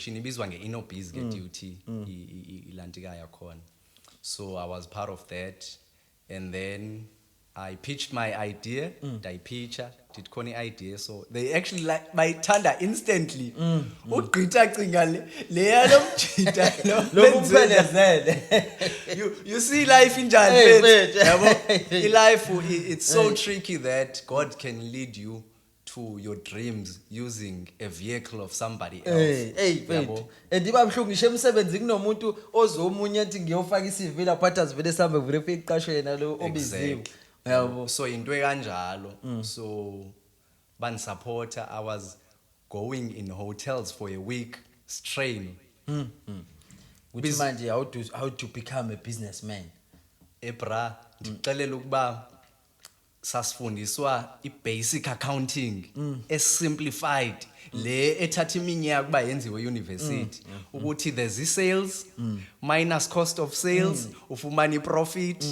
organization ibizwa nge-Inobiz DUT ilantikaya khona. So I was part of that, and then I pitched my idea. I pitched, did khona idea. So they actually like my thunder instantly. Ugqitha cinga le yalomjita you see life injani mfethu. Life it's so tricky that God can lead you to your dreams using a vehicle of somebody else. Ndiba mhlungu ngisho emsebenzi kunomuntu ozomunye ethi ngiyofaka iCV lapha athi vele sambe verify iqasho yena lo obiziwe. Yabo. So into kanjalo. So ban supporter, I was going in hotels for a week straight. Which manje how to become a businessman? Ebra ndixelela ukuba sasifundiswa i-basic accounting simplified le ethatha iminyaka kuba yenziwe university ukuthi there's i-sales minus cost of sales ufumana i-profit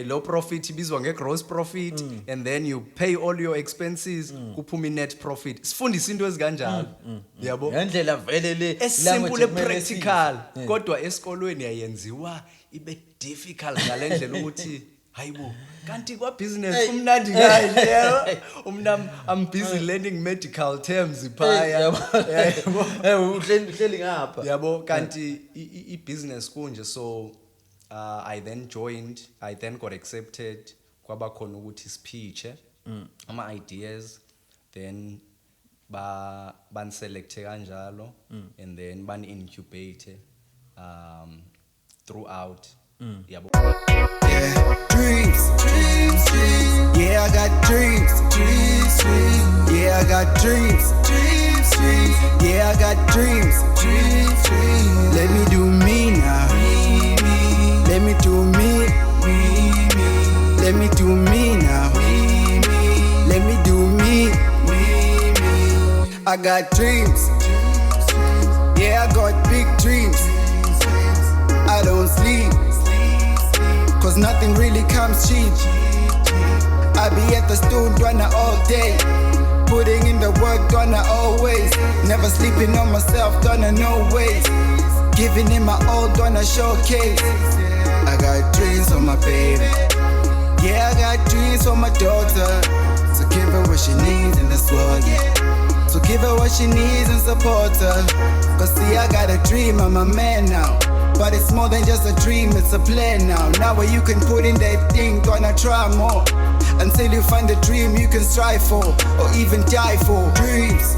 low profit ibizwa nge-gross profit and then you pay all your expenses kuphuma i-net profit. Sifundisa into ezikanjalo yabo ngendlela vele le simple practical kodwa esikolweni yayenziwa ibe difficult ngalendlela ukuthi hayibo kanti kwa business kumnandi kahle yabo I'm busy learning medical terms iphaya yabo uhleli ngapha yabo kanti i-business kunje. So I then got accepted kwaba khona ukuthi sipitche ama ideas, then ban select kanjalo and then ban incubate throughout. Yeah, dreams. Yeah, I got dreams. Yeah, I got dreams. Yeah, I got dreams. Let me do me now. Let me do me. Let me do me now. Let me do me. I got dreams. Yeah, I got big dreams. I don't sleep, cause nothing really comes cheap. I be at the stool runner all day, putting in the work, gonna always. Never sleeping on myself, gonna no ways. Giving in my all, gonna showcase. I got dreams for my baby. Yeah, I got dreams for my daughter. So give her what she needs in this world, yeah. So give her what she needs and support her. Cause see, I got a dream, I'm a man now. But it's more than just a dream, it's a plan now. Now where you can put in that thing, gonna try more. Until you find the dream you can strive for, or even die for. Dreams.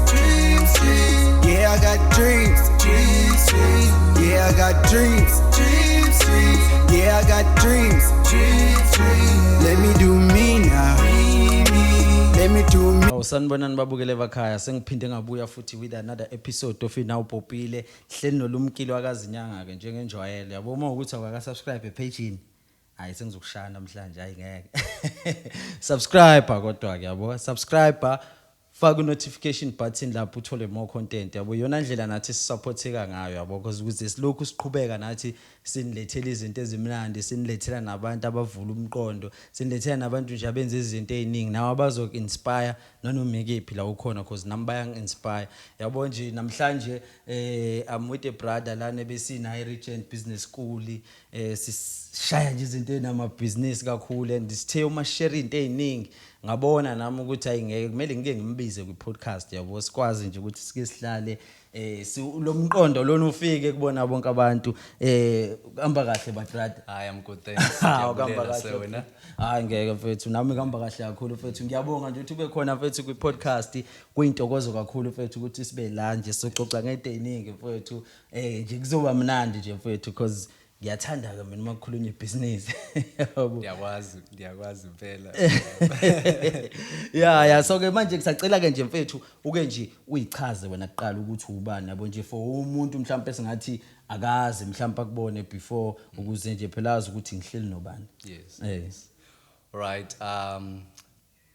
Yeah, I got dreams. Yeah, I got dreams. Yeah, I got dreams. Let me do me now. Let me do me. Sanibonani babukele ekhaya, sengiphinde ngabuya futhi with another episode of Now Popile. Hleli nolumkile wakazinyanga ke njengenjwayelo. Yabo uma ukuthi awaka subscribe page-ini. Hayi sengizokushaya namhlanje hayi ngeke. Subscribe kodwa ke yabo. Subscribe faka notification button lapho uthole more content yabo. Yona ndlela nathi sisupporteka ngayo yabo because ukuze silokhu siqhubeka nathi sinilethela izinto ezimnandi, sinilethela nabantu abavula umqondo, sinilethela nabantu nje abenza izinto eziningi nawe abazoku-inspire noma ikephi la ukhona because nami bayang-inspire yabo. Nje namhlanje I'm with a brother lana besina i-Regent Business School, sishaya nje izinto enamabhizinisi kakhulu and sithe uma share into eziningi ngabona nami ukuthi ayingeke kumele ngike ngimbize kwi-podcast yabo sikwazi nje ukuthi sike sihlale lo mqondo lona ufike kubona bonke abantu hamba kahle brother. I am good, thanks. Ngiyabonga kahle wena. Hayi ngeke mfethu nami ngihamba kahle kakhulu mfethu. Ngiyabonga nje ukuthi ube khona mfethu kwi-podcast. Kuyintokozo kakhulu mfethu ukuthi sibe la nje soxoxa ngento eziningi mfethu. Nje kuzoba mnandi nje mfethu because ngiyathanda ke mina uma kukhulunywa ibhizinisi yabo. Ngiyakwazi impela. Yeah so ke manje ngisacela ke nje mfethu uke nje uyichaze wena kuqala ukuthi ubani yabo nje for umuntu mhlawumbe esingathi akazi mhlawumbe akubone before ukuze nje phela azi ukuthi ngihleli nobani. Yes. Right.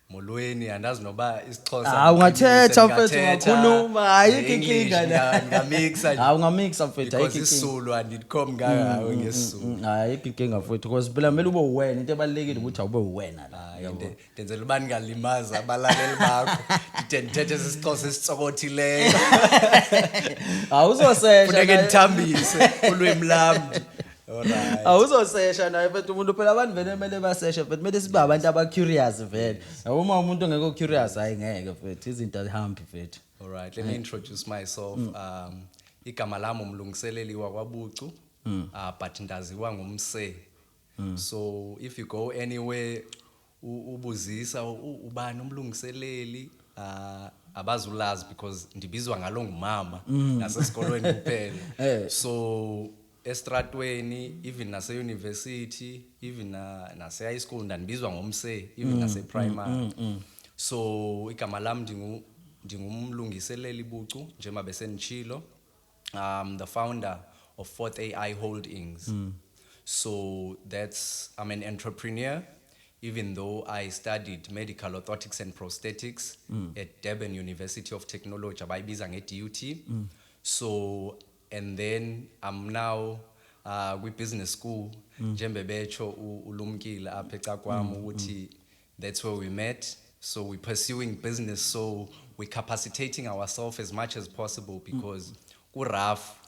molweni andazi noba isixhosa ungathetha mfethu ngingathetha, ungakhuluma ayikho ne-English inkinga la. ngamixa nje. Ungamixa mfethu Because ayikho inkinga. isizulu andithom kangako ngesizulu. Ayikho inkinga mfethu because phela kumele ube uwena into ebalekile ukuthi awube uwena la. Ndenzela uba ndingalimaza abalaleli bakho ndide ndithethe isixhosa esitsokothileyo. Awuzosesha. Funeke ndithambise ulwimi lam. Alright. Awuzosesha naye mfethu umuntu phela abantu vele kumele baseshe mfethu kumele sibe abantu aba curious vele. Yabo uma umuntu ongekho curious hayi ngeke mfethu izinto azihambi mfethu. Alright, let me introduce myself. Igama lami Mlungiseleli wakwaBucu. But ndaziwa ngumse. So if you go anywhere ubuzisa ubani uMlungiseleli abazulazi because ndibizwa ngalo ngumama nasesikolweni kuphela. So estratweni even nase university even nase high school ndibizwa ngomse even nase primary. So igama lami ndingumlungiseleli Bucu njengoba bese nchilo. The founder of 4th AI Holdings. So I'm an entrepreneur, even though I studied medical orthotics and prosthetics at Durban University of Technology, abayibiza nge-DUT. So, and then I'm now with business school, njembe becho ulumkile apha ecakwami ukuthi that's where we met. So we're pursuing business, so we're capacitating ourselves as much as possible because rough.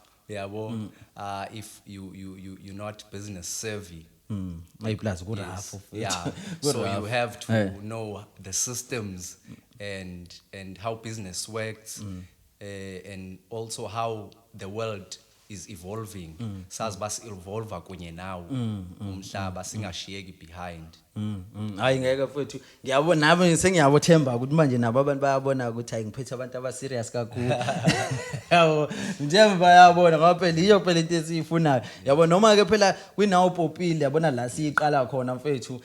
If you're not business savvy, yes. Yeah. So you have to know the systems and how business works, and also how the world is evolving. Sazi bas evolve kunye nawo umhlaba singashiyeki behind. Hayi ngeke mfethu ngiyabona nabo sengiyabothemba ukuthi manje nabo abantu bayabona ukuthi hayi ngiphethe abantu aba serious kakhulu. Yabo njengoba bayabona ngoba phela iyo phela into esiyifunayo. Yabo noma ke phela kwinawo popile yabona la siyiqala khona mfethu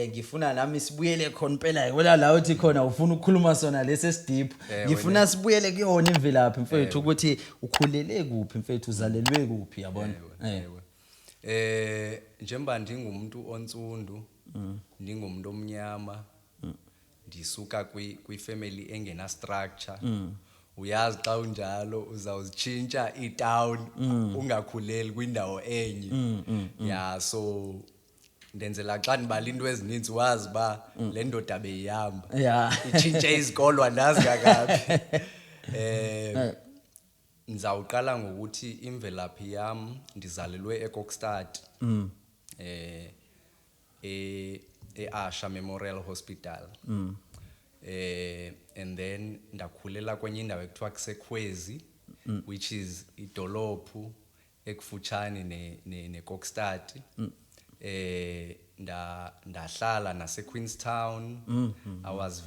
ngifuna nami sibuyele khona phela yabona la uthi khona ufuna ukukhuluma sona lesi deep. Ngifuna sibuyele kuyona imvelaphi mfethu ukuthi ukhulele kuphi mfethu uzalelwe kuphi yabona. Njengoba ndingumuntu onsundu ndingumuntu omnyama ndisuka kwi-family engena structure. Uyazi xa unjalo uzawuzitshintsha itown ungakhuleli kwindawo enye. Yeah, so ndenzela xa ndibala into ezininzi wazi ba le ndoda beyihamba itshintshe izikolo andazi kakaphi. Ndizawuqala ngokuthi imvelaphi yam ndizalelwe eKokstad eAsha Memorial Hospital. And then ndakhulela kwenye indawo ekuthiwa kusekhwezi, which is idolophu ekufutshane neKokstad. Ndahlala nase Queenstown. I was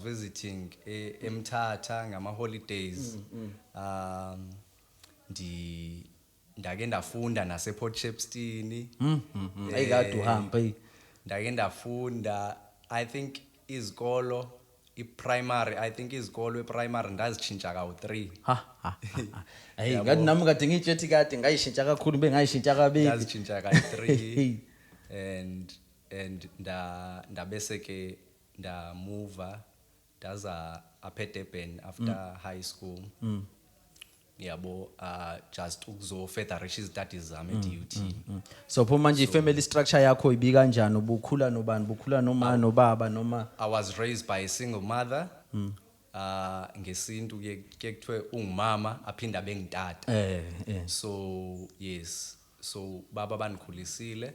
visiting eMthatha ngama holidays. Ndake ndafunda nase Port Shepstone. Ayikade uhamba Ndake ndafunda I think izikolo primary izikolo eprimary ndazitshintsha kawu3. Hey ngathi nami kade ngitshethi kade ngayishintsha kakhulu bengayishintsha kabili. Ndazitshintsha kayi3 and ndabese ke move ndaza apha Durban after high school. Yabo just ukuzo furtherish studies zami eDUT. So pho manje family structure yakho ibi kanjani ubukhula nobani bukhula noma nobaba noma? I was raised by a single mother. Ngesintu ke kuthiwe ungumama aphinda bengitata. So yes, so baba banikhulisile.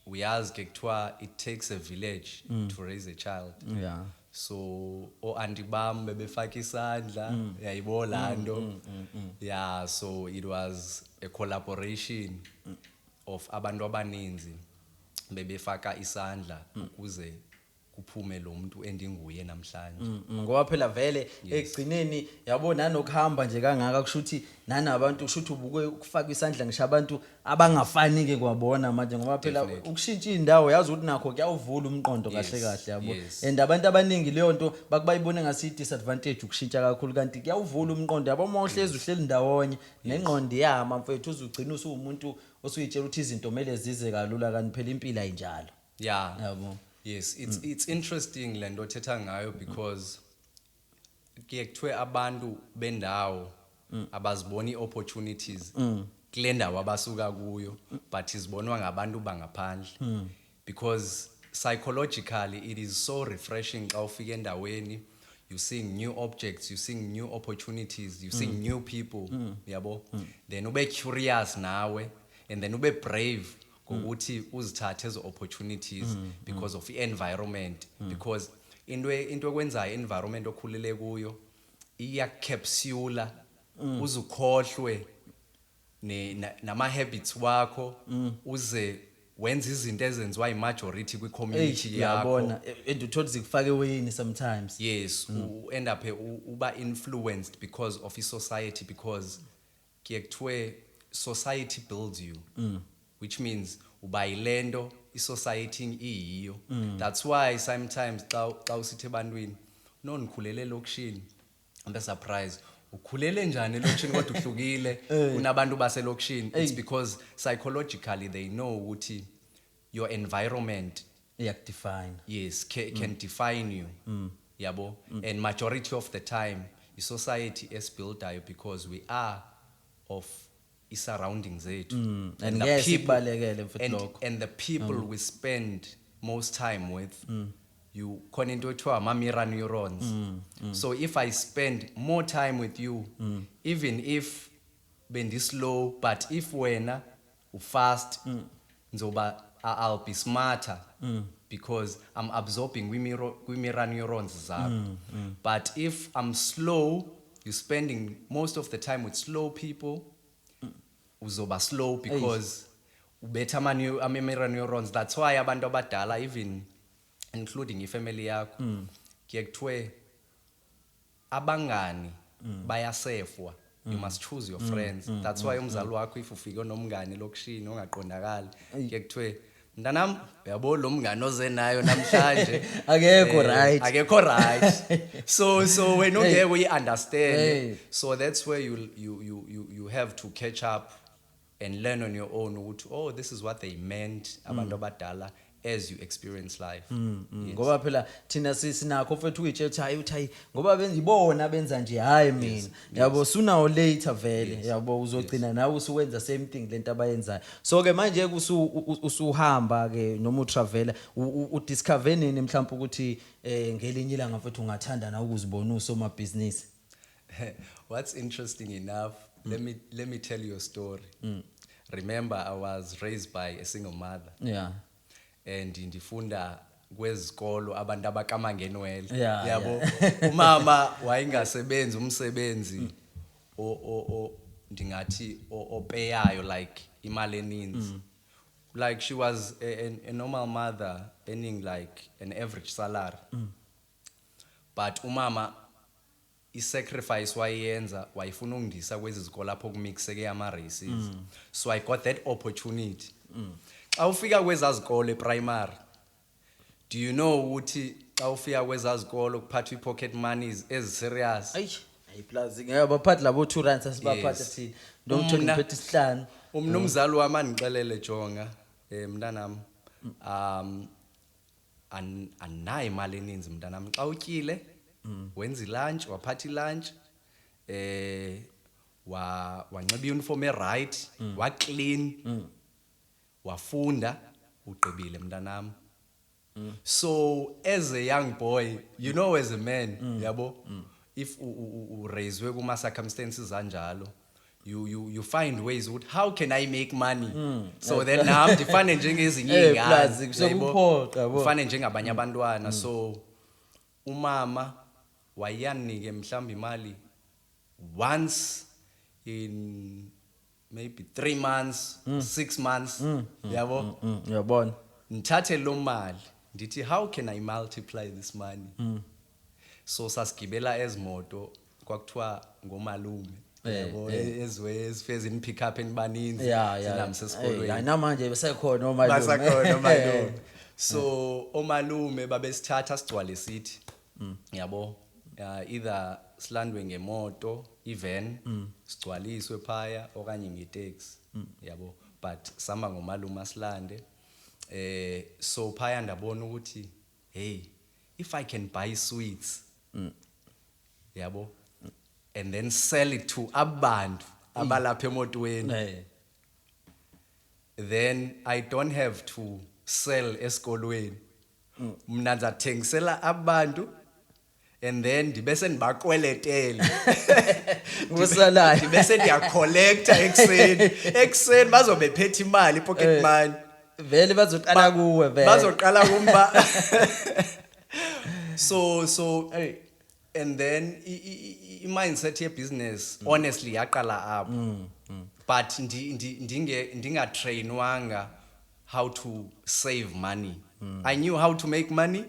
Uyazi ke kuthiwa it takes a village to raise a child. Yeah. So auntie bam bebefaka isandla yayibona lando. Yeah, so it was a collaboration of abantu abaninzi bebefaka isandla ukuze kuphume lo muntu endinguye namhlanje. Ngoba phela vele egcineni yabona nokuhamba nje kangaka kushuthi nanabantu kushuthi ubuke ukufaka isandla ngisho abantu abangafani ke kwabona manje ngoba phela ukushintsha indawo yazi ukuthi nakho kuyawuvula umqondo kahle kahle yabo. And abantu abaningi leyo nto bakubayibone ngasi disadvantage ukushintsha kakhulu kanti kuyawuvula umqondo yabo uma uhlezi uhleli ndawonye nengqondo yama mfethu uzugcina usumuntu osuyitshela ukuthi izinto kumele zize kalula kanti phela impilo ayinjalo. Yeah. Yabo. Yes, it's interesting lento othetha ngayo because kuye kuthiwe abantu bendawo abaziboni opportunities kule ndawo abasuka kuyo but izibonwa ngabantu bangaphandle because psychologically it is so refreshing xa ufika endaweni you seeing new objects, you seeing new opportunities, you seeing new people, yabo. Then ube curious nawe and then ube brave ngokuthi uzithathe ezo opportunities because of environment because into ekwenzayo environment okhulele kuyo iyakupsula uzukhohlwe nama habits wakho uze wenza izinto ezenziwa imajority kwi community yakho. Yabona and uthola zikufake weyini sometimes. Yes, u end up uba influenced because of society because kuye kuthiwe society builds you. Which means uba ilento society iyiyo. That's why sometimes xa usithi ebantwini no nikhulele elokishini ambe surprise ukhulele njani elokishini kodwa uhlukile kunabantu baselokishini. It's because psychologically they know ukuthi your environment Define. yes can define you. Yabo. And majority of the time society is built because we are of surroundings zethu And the people we spend most time with you khona into ethiwa ama-mirror neurons. So if I spend more time with you even if slow but if wena fast nzoba I'll be smarter because I'm absorbing mirror neurons zabo. But if I'm slow you're spending most of the time with slow people uzoba slow because ubetha ama-mirror neurons. That's why abantu abadala even including ifamily yakho kuye kuthiwe abangani bayasefwa. You must choose your friends. That's why umzali wakho if ufike nomngane lokishini ongaqondakali kuye kuthiwe mntanam uyabo lo mngane oze nayo namhlanje akekho right so when ungeke uyi-understand so that's where you have to catch up and learn on your own ukuthi oh this is what they meant abantu abadala as you experience life. Ngoba phela thina sinakho mfethu uyitshela uthi ngoba benzibona benza nje hayi mina yabo sunawo later vele yabo uzogcina nawe usuwenza same thing lento abayenzayo. So ke manje usuhamba ke noma utravel udiscover nini mhlawumbe ukuthi ngelinye ilanga mfethu ungathanda na ukuzibona usoma business. What's interesting enough, let me tell you a story. Remember I was raised by a single mother. Yeah. And ndifunda kwezikolo abantu abakama ngenwele yabo. Umama wayingasebenzi umsebenzi ndingathi opeyayo like imali eninzi. Like she was a normal mother earning like an average salary. But umama i-sacrifice wayenza wayifuna ungindisa kwezi zikolo lapho kumixeke ama races. So I got that opportunity. Xa ufika kwezazikole eprimary do you know ukuthi xa ufika kwezazikole kuphathwa i-pocket monies ezi-serious? Ayi plus ngiyabaphathi labo 2 rands asibaphatha thina ndomthola ngiphethe isihlanu. Umnumzali wami andixelele jonga mntanami anayi imali eninzi mntanami xa utyile wenza ilunch waphatha ilunch wanxiba i-uniform e-right waclean wafunda ugqibile mntanami. So as a young boy you know as a man yabo if uraiswe kuma circumstances anjalo you find ways ukuthi how can I make money so then now ndifane njengezinye ingane ufane njengabanye abantwana. So umama wayanike mhlawumbe imali once in maybe 3 months 6 months yabo yabona ngithathe lo mali ndithi how can I multiply this money. So sasigibela ezimoto kwakuthiwa ngomalume yabo ezifeza in pick up enibaninzi sinamsesikolweni namanje besekhona omalume. So omalume babesithatha sigcwale sithi yabo either silandwe ngemoto even sigcwaliswe phaya okanye ngetaxi yabo but sama ngomalume asilande so phaya ndabona ukuthi hey if I can buy sweets yabo and then sell it to abantu abalapha emotweni then I don't have to sell esikolweni mina nzathengisela abantu and then ndibese ndibakweletele Usalayo. ndibese ndiyacollecta ekseni bazobe phethe imali pocket money vele bazoqala kuwe vele bazoqala kumba so and then I mindset ye business honestly yaqala up but ndinga trainwanga how to save money I knew how to make money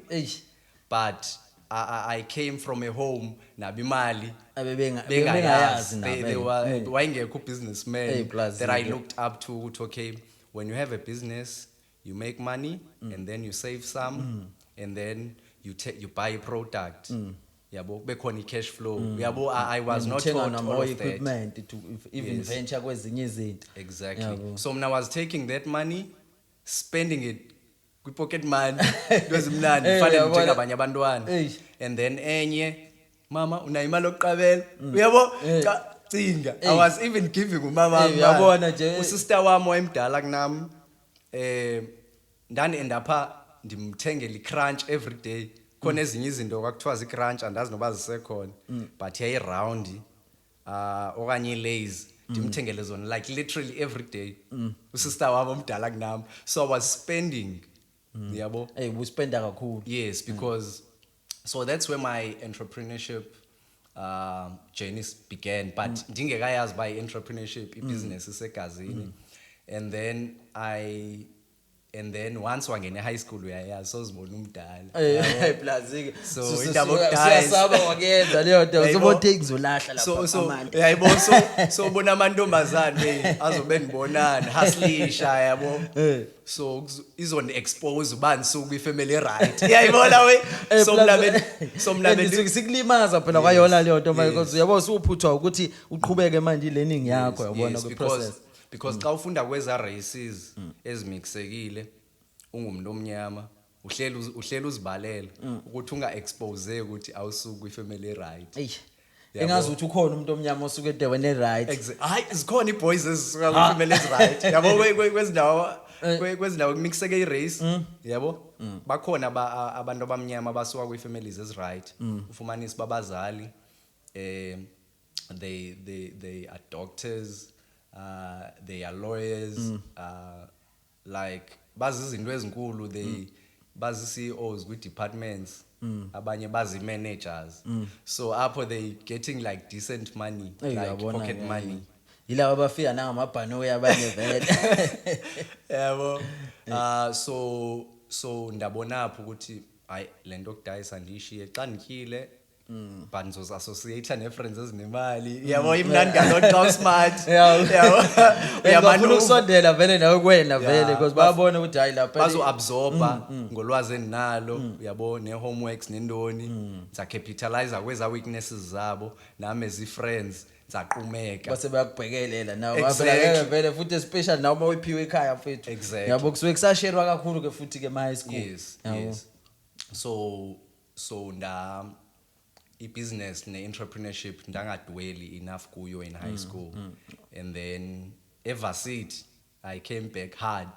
but I came from a home nabimali bengayazi they were wayengekho businessman plus that I looked up to okay when you have a business you make money and then you save some and then you buy a product yabo bekhona cash flow yabo I was not taught all of equipment that to even venture kwezinye izinto exactly so when I was taking that money spending it pocket money kwezimnandi fanele njengabanye abantwana and then enye mama unayimali oqabela uyabo cinga I was even giving umama uyabona nje usister wami wayemdala kunami ndani endapha ndimthengela iCrunch every day khona ezinye izinto kwakuthiwa iCrunch andazi noba zisekhona but yayi round okanye lays ndimthengele zona like literally every day usister wami omdala kunami so I was spending yabo uspenda kakhulu yes because so that's where my entrepreneurship journey began but ndingekayazi by entrepreneurship business isegazini and then once wangena high school uyayazi so zibona umdala plazike so indaba siyasaba wakenza leyo nto uzobothe ngizolahla lapha so amanje yayibona so bona amantombazane azobe ndibonana haslisha yabo so izon expose ubani suku ifamily right yayibona we so mna sikulimaza phela kwayona leyo nto because uyabo usuphuthwa ukuthi uqhubeke manje learning yakho yabona ku process because xa ufunda kweza races ezimixekile ungumuntu omnyama uhleli uzibalela ukuthi unga expose ukuthi awusuku ifamily right engazi ukuthi ukhona umuntu omnyama osuke endaweni right hayi zikhona iboys ezisuka kwifamily right yabo kwezindawo kumixeke irace yabo bakhona abantu abamnyama basuka kwifamilies eziright ufumanisa babazali they are doctors they are lawyers like bazi izinto ezinkulu they bazi CEOs with departments abanye bazi managers so apho they getting like decent money like pocket money yilabo abafika nangamabhanoyi abanye vele yabo so ndabona apho ukuthi hayi lento okudayisa ndishiye xa ndityile but ngizoassociate ne-friends ezinemali yabo imnandi ngalona xa usmart yabo uyabona ukusondela vele nawe kwena vele because bayabona ukuthi hayi lapha bazo-absorba ngolwazi endinalo yabo ne-homeworks nendoni ngizacapitalize kweza weaknesses zabo nami ezi-friends ngizaqhumeka base bayakubhekelela nawe phela vele futhi especially nawe uma uyiphiwe ekhaya mfethu yabo kusuke kusasherwa kakhulu ke futhi ke high school yes so i-business ne-entrepreneurship ndangadweli enough kuyo in high school and then evarsity I came back hard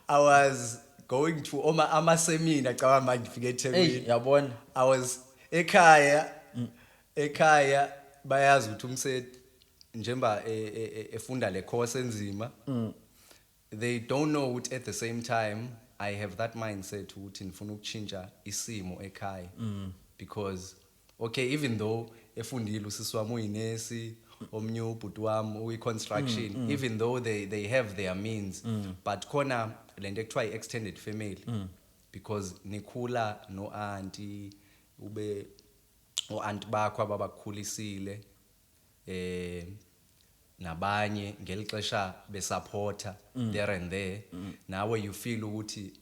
I was going to ama-seminar cabanga manje ngifike eThekwini yabona I was ekhaya bayazi ukuthi umsethi njengoba efunda le course enzima they don't know ukuthi at the same time I have that mindset ukuthi ngifuna ukuchinja isimo ekhaya because okay even though efundile usisi wami uyinesi omnye ubhuti wami uyi-construction even though they have their means but khona lento ekuthiwa i-extended family because nikhula no-auntie ube o-auntie bakho ababakhulisile nabanye ngelixesha besupporta there and there nawe you feel ukuthi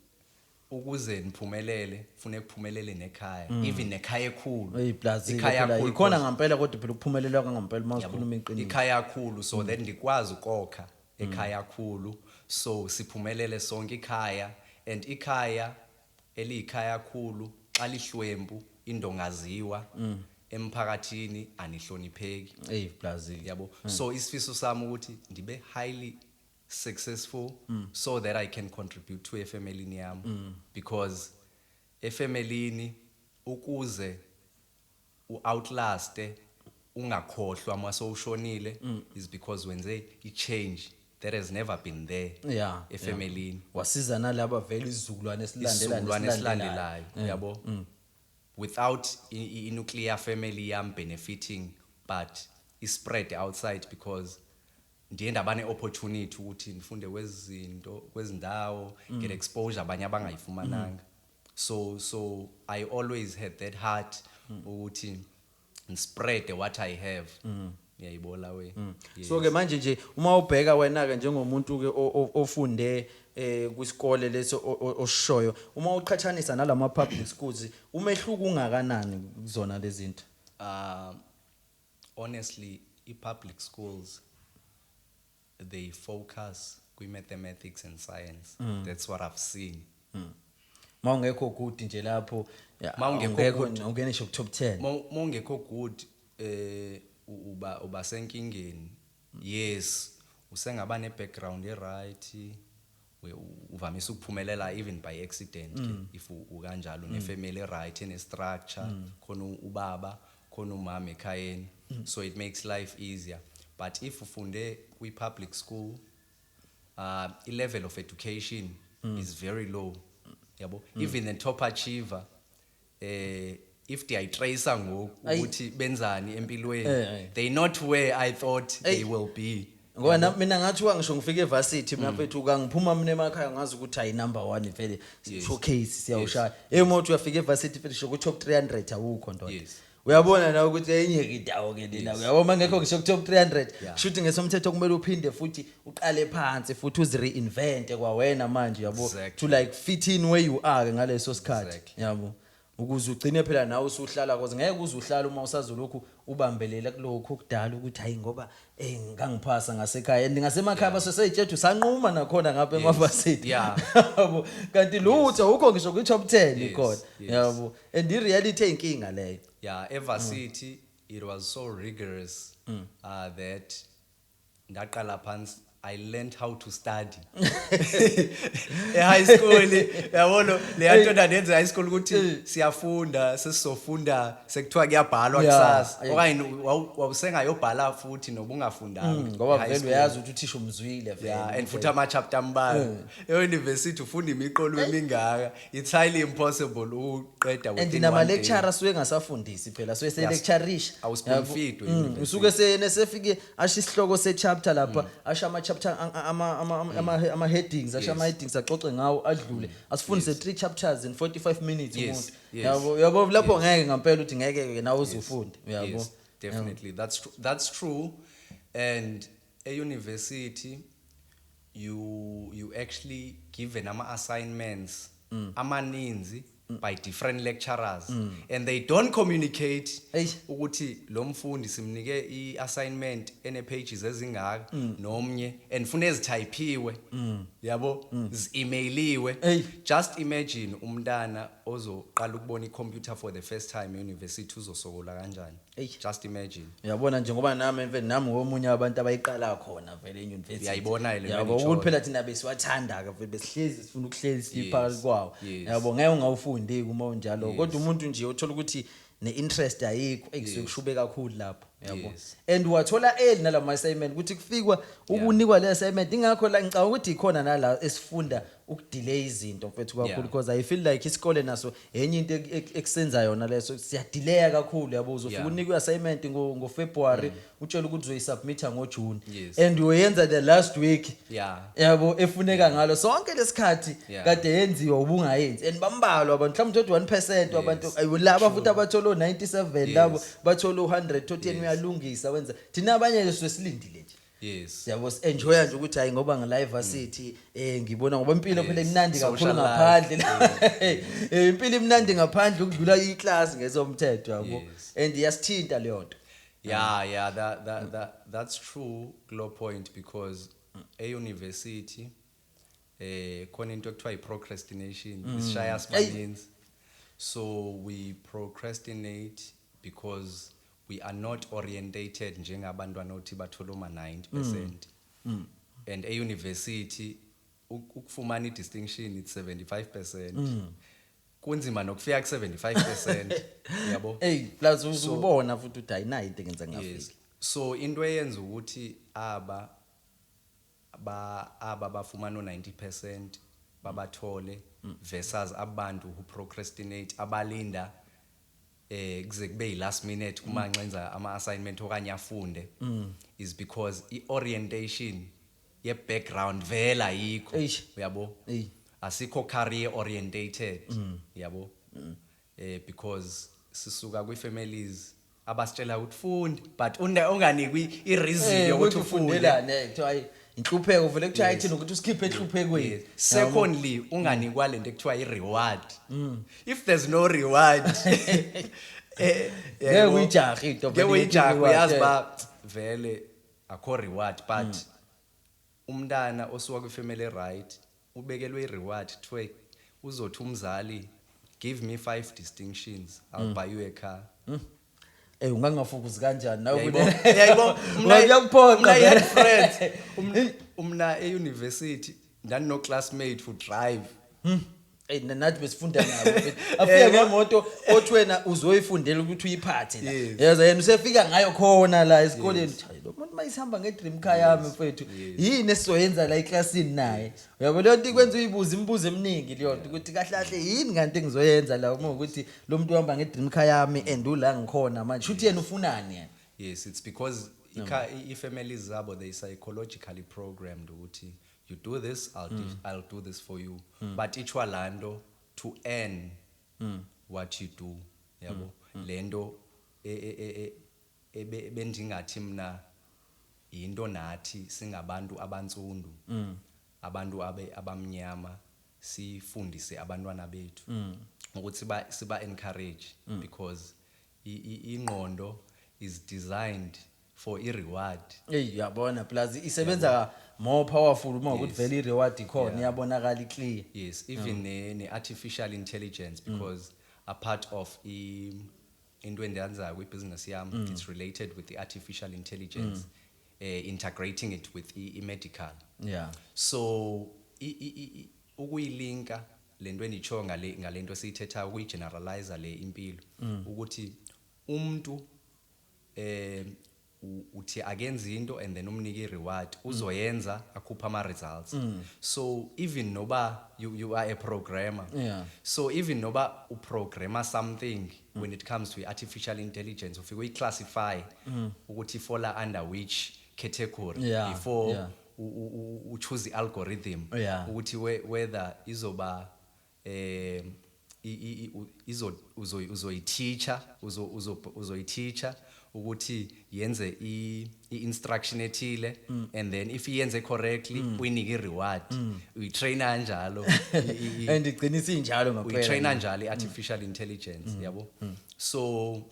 ukuze niphumelele ufune kuphumelele nekhaya even nekhaya ekhulu eyiplazile ikhaya phela ekhulu ikhona ngempela kodwa phela ukuphumelela ngempela mawusikhuluma iqiniso ikhaya ekhulu so then ndikwazi ukokha ekhaya ekhulu so siphumelele sonke ikhaya and ikhaya eliyikhaya ekhulu xa lihlwempu indongaziwa emphakathini anihlonipheki eyiplazile yabo so isifiso sami ukuthi ndibe highly successful so that I can contribute to efamily yami because efamily ukuze outlast ungakhohlwa mase ushonile is because wenze i-change that has never been there efamily wasiza nalabo vele izizukulwane esilandelayo yabo without nuclear family yam benefiting but is spread outside because ndiye ndabane opportunity ukuthi nifunde kwezindawo get exposure abanye abangayifumananga so I always had that heart ukuthi spread what I have yayibola we so ke manje nje uma ubheka wena ke njengomuntu ke ofunde kwisikole leso oshoyo uma uqhathanisa nalama public schools umehluko ungakanani kuzona lezi zinto honestly public schools they focus mathematics and science that's what I've seen mawungekho good nje lapho mawungekho ungenisho ku top 10 mawungekho good uba senkingeni yes usengaba ne background right uvamisa ukuphumelela even by accident if ukanjalo ne family right ene structure khona ubaba khona umama ekhayeni so it makes life easier but if ufunde kwi public school level of education is very low yabo even the top achiever if they trace ngokuthi benzani empilweni they not where I thought they will be ngoba mina ngathi ngisho ngifike evarsity mina mfethu kangiphuma mina emakhaya ngazi ukuthi ayi number 1 vele showcase siyawushaya emoto uyafika evarsity vele sho ku top 300 awukho ndoda uyabona na ukuthi enye indawo ke lena uyabona mangekho ngisho ku top 300 shooting ngesomthetho kumele uphinde futhi uqale phansi futhi uzireinvent kwawena manje yabo to like fit in where you are ngaleso sikhathi yabo ukuze ugcine phela nawe usuhlala cause ngeke uzuhlala uma usazolokhu ubambelela kulokho kudala ukuthi hayi ngoba ngangiphasa ngasekhaya ndingasemakhaya baseseyitshethu sanquma nakhona ngapha emavarsity yabo kanti lutho ukho ngisho ku top 10 ikhona yabo and I reality inkinga leyo evarsity it was so rigorous that ndaqala phansi I learned how to study. High school yabona le nto ndandenza high school ukuthi siyafunda sesizofunda sekuthiwa kuyabhalwa kusasa okanye wawusengayobhala futhi nobungafundanga ngoba vele uyazi ukuthi uthisha umzwile vele and futhi ama chapter ambalwa e-university ufunda imiqolo emingaka it's highly impossible uqeda within and nama lecturer suke ngasafundisi phela so ese lectureisha awusipomfit usuke nesefike asho isihloko se chapter lapha asho ama chapter ama headings asho ama headings axoxe ngawo adlule asifundise 3 chapters in 45 minutes umuntu yabo lapho ngeke ngempela uthi ngeke nawe uzufunde yabo definitely that's true and a university you actually given ama assignments amaninzi by different lecturers and they don't communicate ukuthi lo mfundi simnike i-assignment ene pages ezingaka nomnye and funa ezithayipiwe yabo zi-emailiwe just imagine umntana ozoqala ukubona i-computer for the first time e-university uzosokola kanjani just imagine uyabona njengoba nami womunye abantu abayiqala khona vele e-university uyayibona ile yabo ukuthi phela thina besiwathanda vele besihlezi sifuna ukuhlezi siphakathi kwawo yabo ngeke ungawufundi kuma unjalo kodwa umuntu nje uthola ukuthi ne-interest ayikho ekuse kushube kakhulu lapho yabo and wathola nalama assignment ukuthi kufikwa ukunikwa le assignment ingakho la ngicabanga ukuthi ikhona nala esifunda ukudelay izinto mfethu kakhulu because I feel like isikole naso enye into ekusenza yona leso siyadelaya kakhulu yabo uzofika unikwe assignment ngo February utshela ukuthi uzoyisubmit ngoJune and uyenza the last week yabo efuneka ngalo sonke lesikhathi kade yenziwa ubungayenzi and bambalwa abantu mhlawumbe 1% abantu ayolaba futhi abathola 97 labo bathola 100 tothi uyalungisa wenza thina abanye leso silindile nje Yes. Yabo enjoya nje ukuthi hayi ngoba nge-live varsity ngibona ngoba impilo phela imnandi kakhulu Social ngaphandle life, impilo imnandi ngaphandle ukudlula iclass ngezomthetho yabo Yes. and yasithinta leyo nto. Yeah, that's true kulo point because e-university khona into ekuthiwa i-procrastination isishaya simaninzi. So we procrastinate because we are not orientated njengabantwana othi bathola uma 90%. And e-university ukufumana i-distinction it's 75%. Kunzima nokufika ku-75%. Yabo. Plus uzubona futhi ukuthi ayinayo into engenza ngafika. Yes. So into eyenza ukuthi aba bafumana 90% babathole versus abantu who procrastinate abalinda kuze kube last minute kuma ngenza ama assignment okanye afunde is because i-orientation ye background vela yikho uyabo asikho career orientated yabo because sisuka kwi families abasitshela ukuthi funda but unganikwi i-reason yokuthi ufundelane kuthiwa inhlupheko vele kuthiwa ayithini ukuthi usikhiphe enhluphekweni. Secondly unganikwa lento ekuthiwa i-reward. If there's no reward ngeke uyijahe into ngeke uyijahe uyazi ba vele akho reward but umntana osuka kwifamily right ubekelwe i-reward kuthiwe uzothi umzali give me 5 distinctions I'll buy you a car. Ungangafokusi kanjani nawe yayibona uyakuphoqa friends umna e-university ndano classmate who drive nathi besifunda nabo afika ngemoto othi wena uzoyifundela ukuthi uyiphathe la yaza yena usefika ngayo khona la esikoleni lo muntu mayisihamba ngedream car yami mfethu yini esizoyenza la eclassini naye uyabo leyo nto ikwenza uyibuza imibuzo eminingi leyo nto ukuthi kahle yini kanti engizoyenza la uma ukuthi lo muntu uhamba ngedream car yami and ula ngikhona manje shuthi yena ufunani yena. Yes, it's because i-families zabo they psychologically programmed ukuthi you do this I'll do this for you but ichwa lando to earn what you do yabo lento bendingathi mina into nathi singabantu abantsundu abantu abamnyama sifundise abantwana bethu ukuthi siba encourage because ingqondo is designed for i-reward. Yabona plus isebenza more powerful uma ukuthi vele i-reward ikhona iyabonakala clear. Yes, even ne-artificial intelligence because a part of into endiyenzayo kwi-business yami it's related with the artificial intelligence integrating it with i-medical. So ukuyilinka lento enitsho ngalento esiyithetha ukuyi-generalize le impilo ukuthi umuntu uthi akenza into and then umnike i-reward uzoyenza akhupha ama-results. So even noba you are a programmer, so even noba uprogramma something when it comes to artificial intelligence ufike uyi-classify ukuthi fall under which category before u choose the algorithm ukuthi whether izoba uzoyiteacher ukuthi yenze i-instruction ethile and then if yenze correctly uyinike i-reward uyitraina kanjalo and igcinisa injalo ngaphela uyitraina njalo i-artificial intelligence yabo. So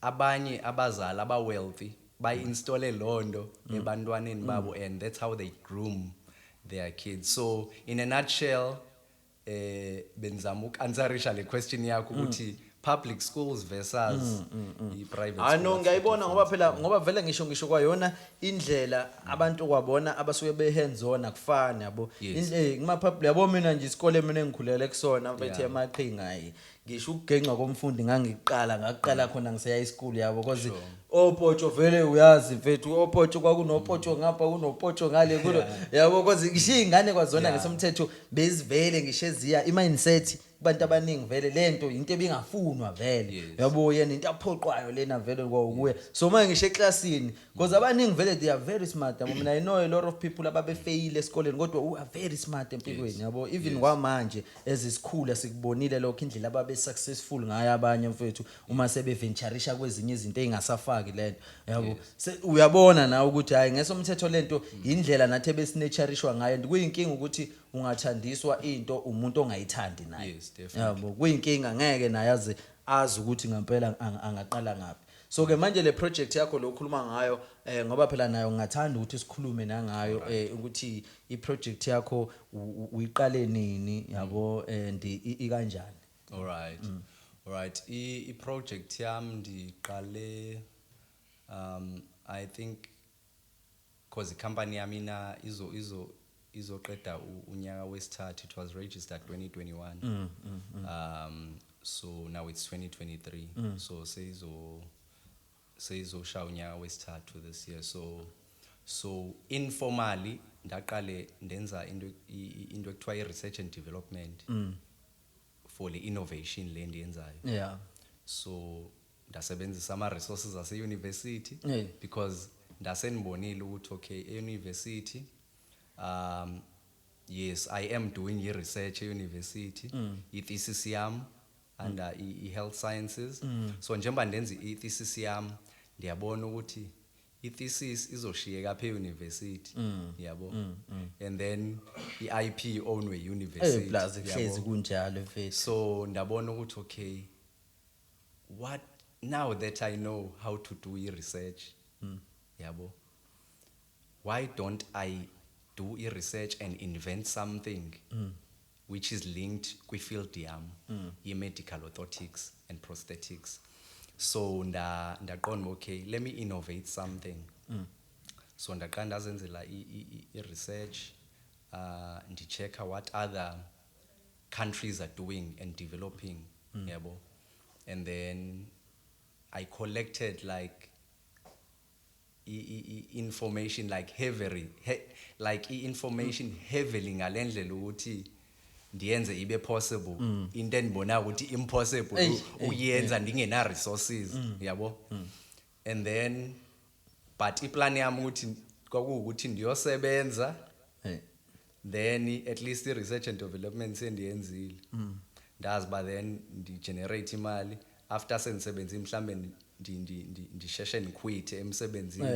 abanye abazali aba-wealthy bayi-installe londo ebantwaneni babo and that's how they groom their kids. So in a nutshell benzama uku-answerisha le question yakho ukuthi public schools versus i-private schools. No ngiyayibona ngoba vele ngisho kwayona indlela abantu kwabona abasuke be-hands on akufani yabo. Ngima-public yabo mina nje isikole mina engikhulele kusona mfethu emaqhinga ngisho ukugenqa komfundi ngaqala khona ngiseya e-school yabo because opotsho vele uyazi mfethu opotsho kwakunopotsho ngapha kunopotsho ngale yabo because ngisho ingane kwazona ngesomthetho bezivele ngisho eziya i-mindset kubantu abaningi vele lento into ebingafunwa vele Yes. yabo yena into aphoqwayo lena vele kuye so manje ngisho eclassini because abaningi vele they are very smart yabo mina I know a lot of people ababe fail esikoleni kodwa who are very smart empilweni yabo even kwamanje ezisikhula sikubonile lokho indlela ababe successful ngayo abanye mfethu uma sebe ventureisha kwezinye izinto engasafaki lento yabo uyabona na ukuthi hayi ngesomthetho lento indlela nathi besinatureishwa ngayo kuyinkinga ukuthi ungathandiswa into umuntu ongayithandi naye Yes, definitely. yabo kuyinkinga ngeke naye azi ukuthi ngempela angaqala ngapi so ke manje le project yakho lokhuluma ngayo ngoba phela nayo ngingathanda ukuthi sikhulume nangayo ukuthi I project yakho uyiqale nini yabo and ikanjani. All right I project yami ndiqale I think because the company yami na izoqeda unyaka wesithathu. It was registered 2021 so now it's 2023 so seyizoshaya unyaka wesithathu this year so informally ndaqale ndenza into ekuthiwa research and development for the innovation le ndiyenzayo so ndasebenzisa ama resources ase university because ndasenibonile ukuthi okay e-university yes I am doing research e-university i-thesis yami under i-health sciences so njengoba ndenza i-thesis yami ndiyabona ukuthi i-thesis izoshiyeka apha e-university yabo and then i-IP ownwe i-university plus hlezi kunjalo mfethu so ndabona ukuthi okay what now that I know how to do research yabo why don't I do research and invent something which is linked kwi-field yami i-medical orthotics and prosthetics so ndaqonda okay let me innovate something so ndaqala ndazenzela i-research ndichecka what other countries are doing and developing yabo and then I collected like information like information heavily ngalendlela ukuthi ndiyenze ibe possible into enibona ukuthi impossible uyenza ndingena resources yabo and then but iplan yami ukuthi kwakuukuthi ndiyosebenza then at least research and development sendiyenzile ndazi ba then ndi generate imali after sendisebenza mhlambe ndisheshe ngiquit emsebenzini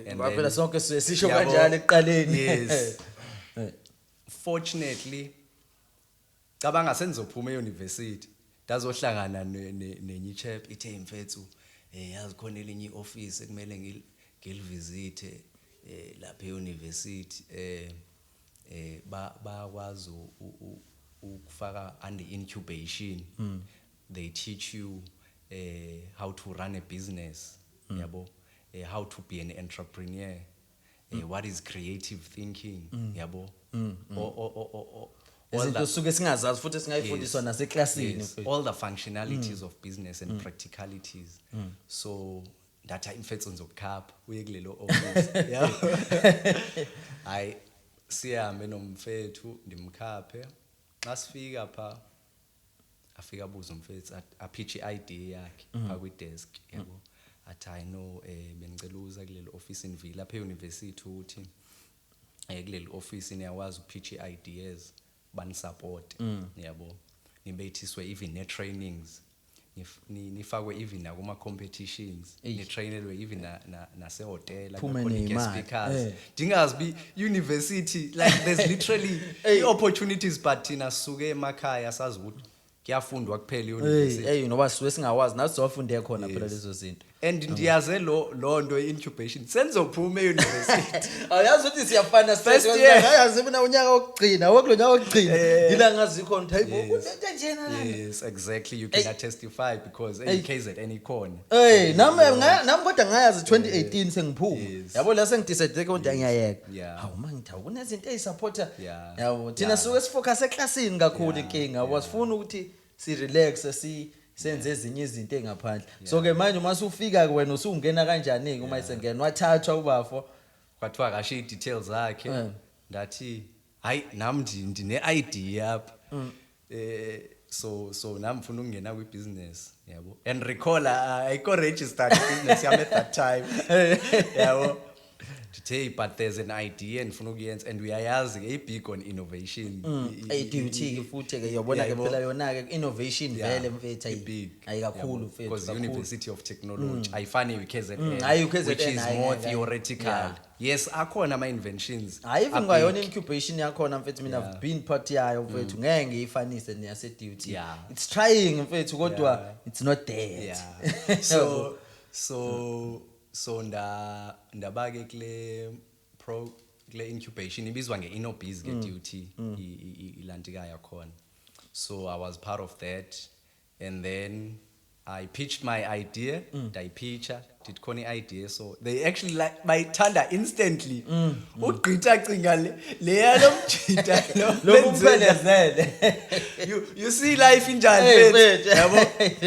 and phela sonke sisho kanjalo ekuqaleni yes fortunately cabanga senzophuma e-university ndazohlangana nenye chap ithe mfethu yazi khona elinye ioffice ekumele ngilivisite lapha e-university bakwazi ukufaka under incubation they teach you how to run a business yabo how to be an entrepreneur what is creative thinking yabo izinto suke singazazi futhi singayifundiswa naseklasini all the functionalities of business and practicalities so data imfethu nzokukhapha uye kulelo office yabo I sihambe nomfethu ndimkhaphe xa sifika pha afika abuza umfethu apitch idea yakhe akwi desk yabo athi I know benicela uza kulelo office in Villa lapha e-university ukuthi kulelo office niyawazi upitch ideas bani support yabo nibethiswe even ne trainings nifakwe even na kuma competitions ni trainelwe even na se hotel like speakers dingazi be university like there's literally opportunities but thina suke emakhaya sazi ukuthi kuyafundwa kuphela e-university noba siwe singawazi nathi sofunde khona phela lezo zinto and ndiyaze lo ndo incubation senzophuma e-university ayazi ukuthi siyafana first year ayazi mina unyaka wokugcina wokulonyaka wokugcina yila ngazi khona type into njena la yes exactly you can testify because in case at any corner nami kodwa ngayazi 2018 sengiphuma yabo la sengidecide ukuthi ngiyayeka hawu mangithawu kunezinto ezisupporta yabo thina suke sifocus eclassini kakhulu inkinga yabo sifuna ukuthi si relax senze ezinye izinto engaphandle so ke manje uma usufika wena usungena kanjani uma isengena wathathwa ubafo kwathiwa kashe details zakhe ndathi hayi nami ndine idea apha so nami mfuna ukungena kwi-business yabo and recall ayikho registered business yami at that time yabo ndithi hey but there's an idea ndifuna ukuyenza and uyayazi ke i-big on innovation DUT ke futhi ke yabona ke phela yona ke innovation vele mfethu ayikakhulu mfethu because University of Technology ayifani uKZN UKZN, which is more hayi. theoretical yes akhona ama inventions even kwayona incubation yakhona mfethu mina I've been part yayo mfethu ngeke ngiyifanise neyase DUT it's trying mfethu kodwa it's not there yet. so ndabake kule incubation ibizwa ngeInnobiz ke DUT ilantikaya khona so I was part of that and then I pitched my idea ndayipitcha did khona idea so they actually like bayithanda instantly ugqitha cinga le yalomjita lo kumphelezele you see life injani mfethu yabo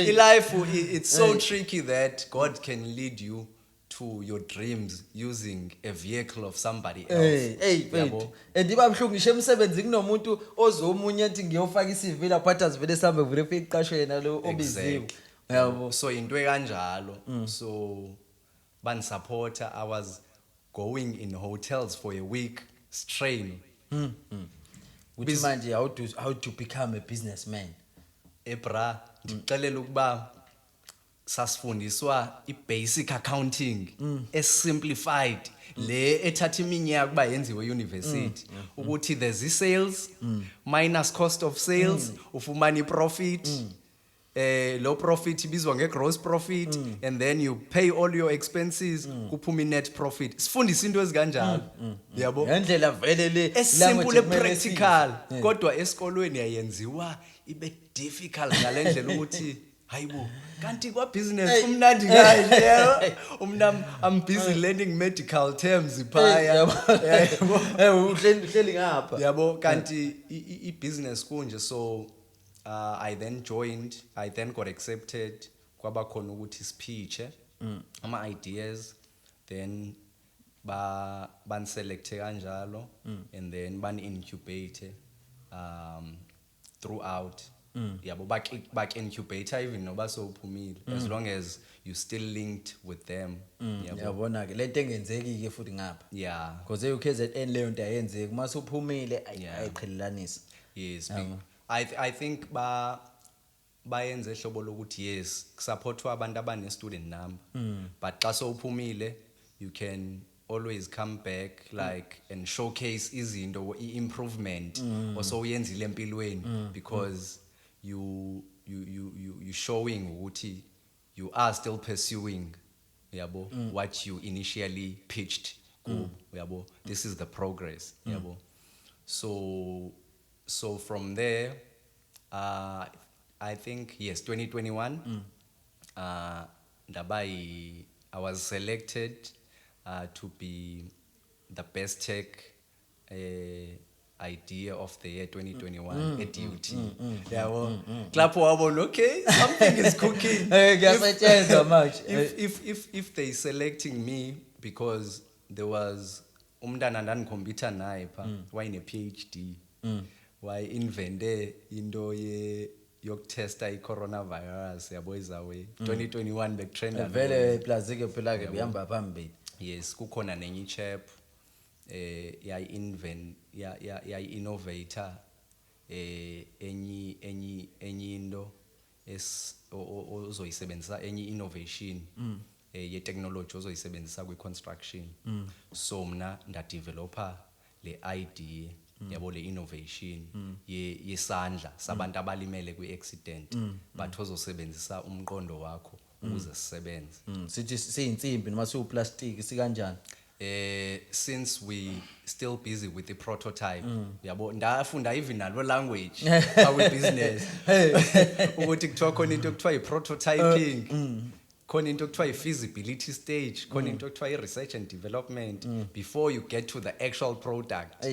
life it's so tricky that God can lead you to your dreams using a vehicle of somebody else mfethu andibabhlungu ngisho emsebenzi kunomuntu ozomunye ethi ngiyofaka iCV lapha athi azivele sambe verify iqashwe yena lo obiziwe yabo so into ekanjalo so banisupporta I was going in hotels for a week straight uthi manje how to become a businessman ebra ndixelela ukuba sasifundiswa i-basic accounting simplified le ethatha iminyaka kuba yenziwe university ukuthi there's i-sales minus cost of sales ufumana i-profit low profit ibizwa nge-gross profit and then you pay all your expenses kuphuma i-net profit sifundisa into ezikanjalo yabo ngendlela vele le simple practical kodwa esikolweni yayenziwa ibe difficult ngalendlela ukuthi hayibo kanti kwa business umnandi kahle yabo umnam I'm busy learning medical terms phaya yabo uhleli ngapha yabo kanti i-business kunje so I then got accepted kwaba khona ukuthi sipitche ama ideas then ban select kanjalo and then ban incubate throughout yabo back incubator even noba sophumile as long as you still linked with them yabona ke lento engenzeki ke futhi ngapha because uKZN leyo nto ayenzeki mase uphumile ayiqhelelanisa yes I think bayenze ehlobo lokuthi yes kusupportwa abantu abane student number but xa sowuphumile you can always come back like and showcase izinto improvement also uyenzile empilweni because you showing ukuthi you are still pursuing yabo what you initially pitched yabo this is the progress yabo so from there I think yes 2021 I was selected to be the best tech idea of the year 2021 at DUT yabo clap wabona okay something is cooking ngiyasetshenzwa manje if they selecting me because there was umntana ndanikompyutha naye pha wayine PhD why invente into yokutesta i-coronavirus yabo izawe 2021 betrenda vele plus ke phela ke bihamba phambili yes kukhona nenye chap ya innovator enyi into ozoyisebenzisa enyi innovation ye technology ozoyisebenzisa kwi construction so mna ndadeveloper le idea yabo le innovation yesandla sabantu abalimele kwi accident but ozosebenzisa umqondo wakho ukuze sisebenze sithi siyinsimbi noma siwuplastic sikanjani since we still busy with the prototype yabo ndafunda even nalo language our business ukuthi kuthiwa khona into ekuthiwa i-prototyping khona into ekuthiwa i-feasibility stage khona into ekuthiwa i-research and development before you get to the actual product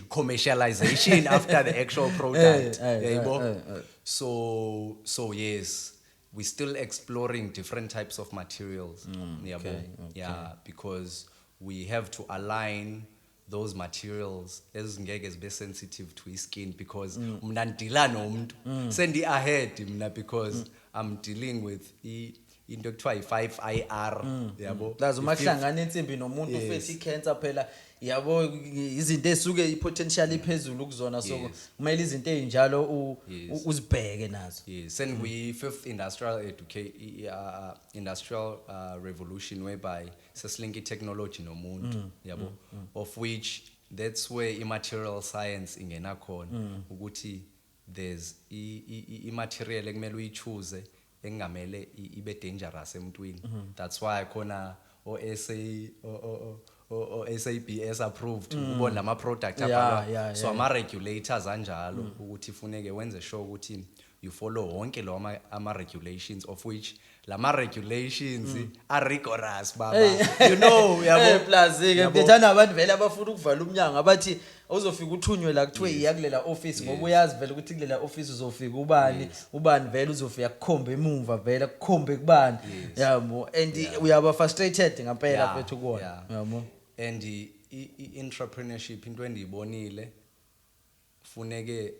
commercialization after the actual product yabo so yes we're still exploring different types of materials okay. yeah because we have to align those materials ezingeke zibe sensitive to skin because mina ndila nomuntu sendi ahead mina because I'm dealing with into ekuthiwa i5IR yabo lazo mahlangana insimbi nomuntu ufethi cancer phela yabo izinto esuke potentially phezulu kuzona so kumele izinto ezinjalo uzibheke nazo. Yes, and we fifth industrial revolution whereby sesilinki technology nomuntu yabo of which that's where immaterial science ingena khona ukuthi there's immaterial ekumele uyichoose engamele ibe dangerous emntwini. That's why khona SABS approved ubona lama product apha so ama regulators anjalo ukuthi ifuneke wenze sure ukuthi you follow wonke lo ama regulations of which lama regulations are rigorous baba you know yabo plus ke bethana abantu vele abafuna ukuvala umnyango abathi uzofika uthunywe la kuthiwe iyakulela office ngoba uyazi vele ukuthi kulela office uzofika ubani vele uzofika kukhombe emuva vele kukhombe kubani yabo and uyaba frustrated ngempela mfethu kuona yabo. And entrepreneurship into endiyibonile funeke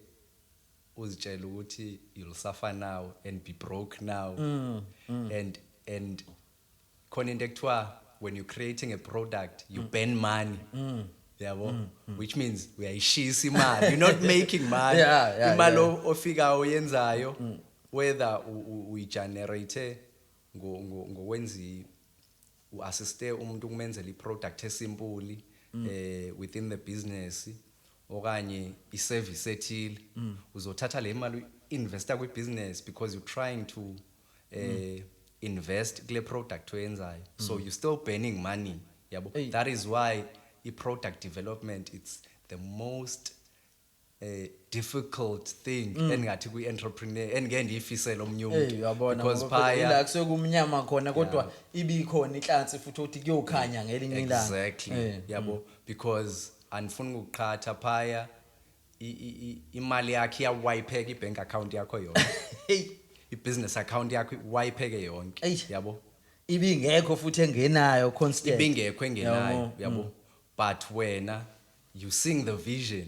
uzitshela ukuthi you'll suffer now and be broke now and khona into ekuthiwa when you're creating a product you burn money yabo which means uyayishisa imali you're not making money imali ofika uyenzayo whether uyigenerate ngokwenzi uassiste umuntu kumenzela iproduct esimple within the business okanye iservice ethile uzothatha le mali investor kwi business because you're trying to invest kule product oyenzayo so you're still burning money yabo. That is why i-product development it's the most difficult thing engathi kwi-entrepreneur engeke ndiyifisele omnye umuntu because phaya la kusuke kumnyama khona kodwa ibikhona inhlansi futhi uthi kuyokhanya ngelinye ilanga exactly yabo because anifuni ukuqhatha phaya imali yakhe iyawipheka ibank account yakho yonke i-business account yakho iwipheke yonke yabo ibingekho futhi engenayo constant ibingekho engenayo yabo but wena you seeing the vision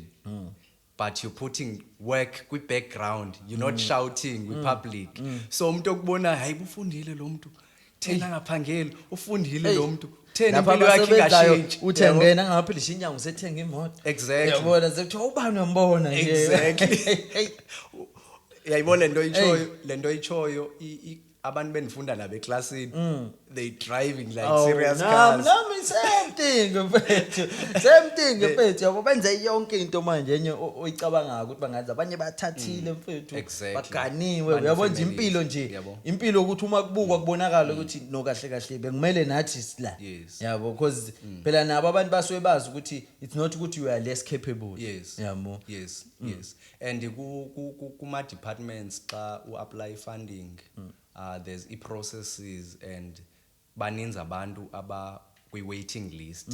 but you're putting work kwi background you're not shouting with public so umuntu okubona hayi ufundile lo muntu thena ngaphangeli ufundile lo muntu thena impilo yakhe ingashintshi uthengena ngaphilisha inyango sethenga imoto exactly yabona sekuthiwa ubani uyambona nje exactly yayibona lento ichoyo abantu benifunda nabe classini they driving like serious cars nami same thing mfethu yabo benze yonke into manje enye oyicabanga ukuthi bangazi abanye bathathile mfethu baganiwe uyabona nje impilo nje impilo ukuthi uma kubukwa kubonakala ukuthi no kahle kahle bekumele nathi sila yabo because phela nabo abantu basuke bazi ukuthi it's not ukuthi you are less capable yabo yes and kuma departments xa uapply funding there's processes and baninzi abantu aba kwi-waiting list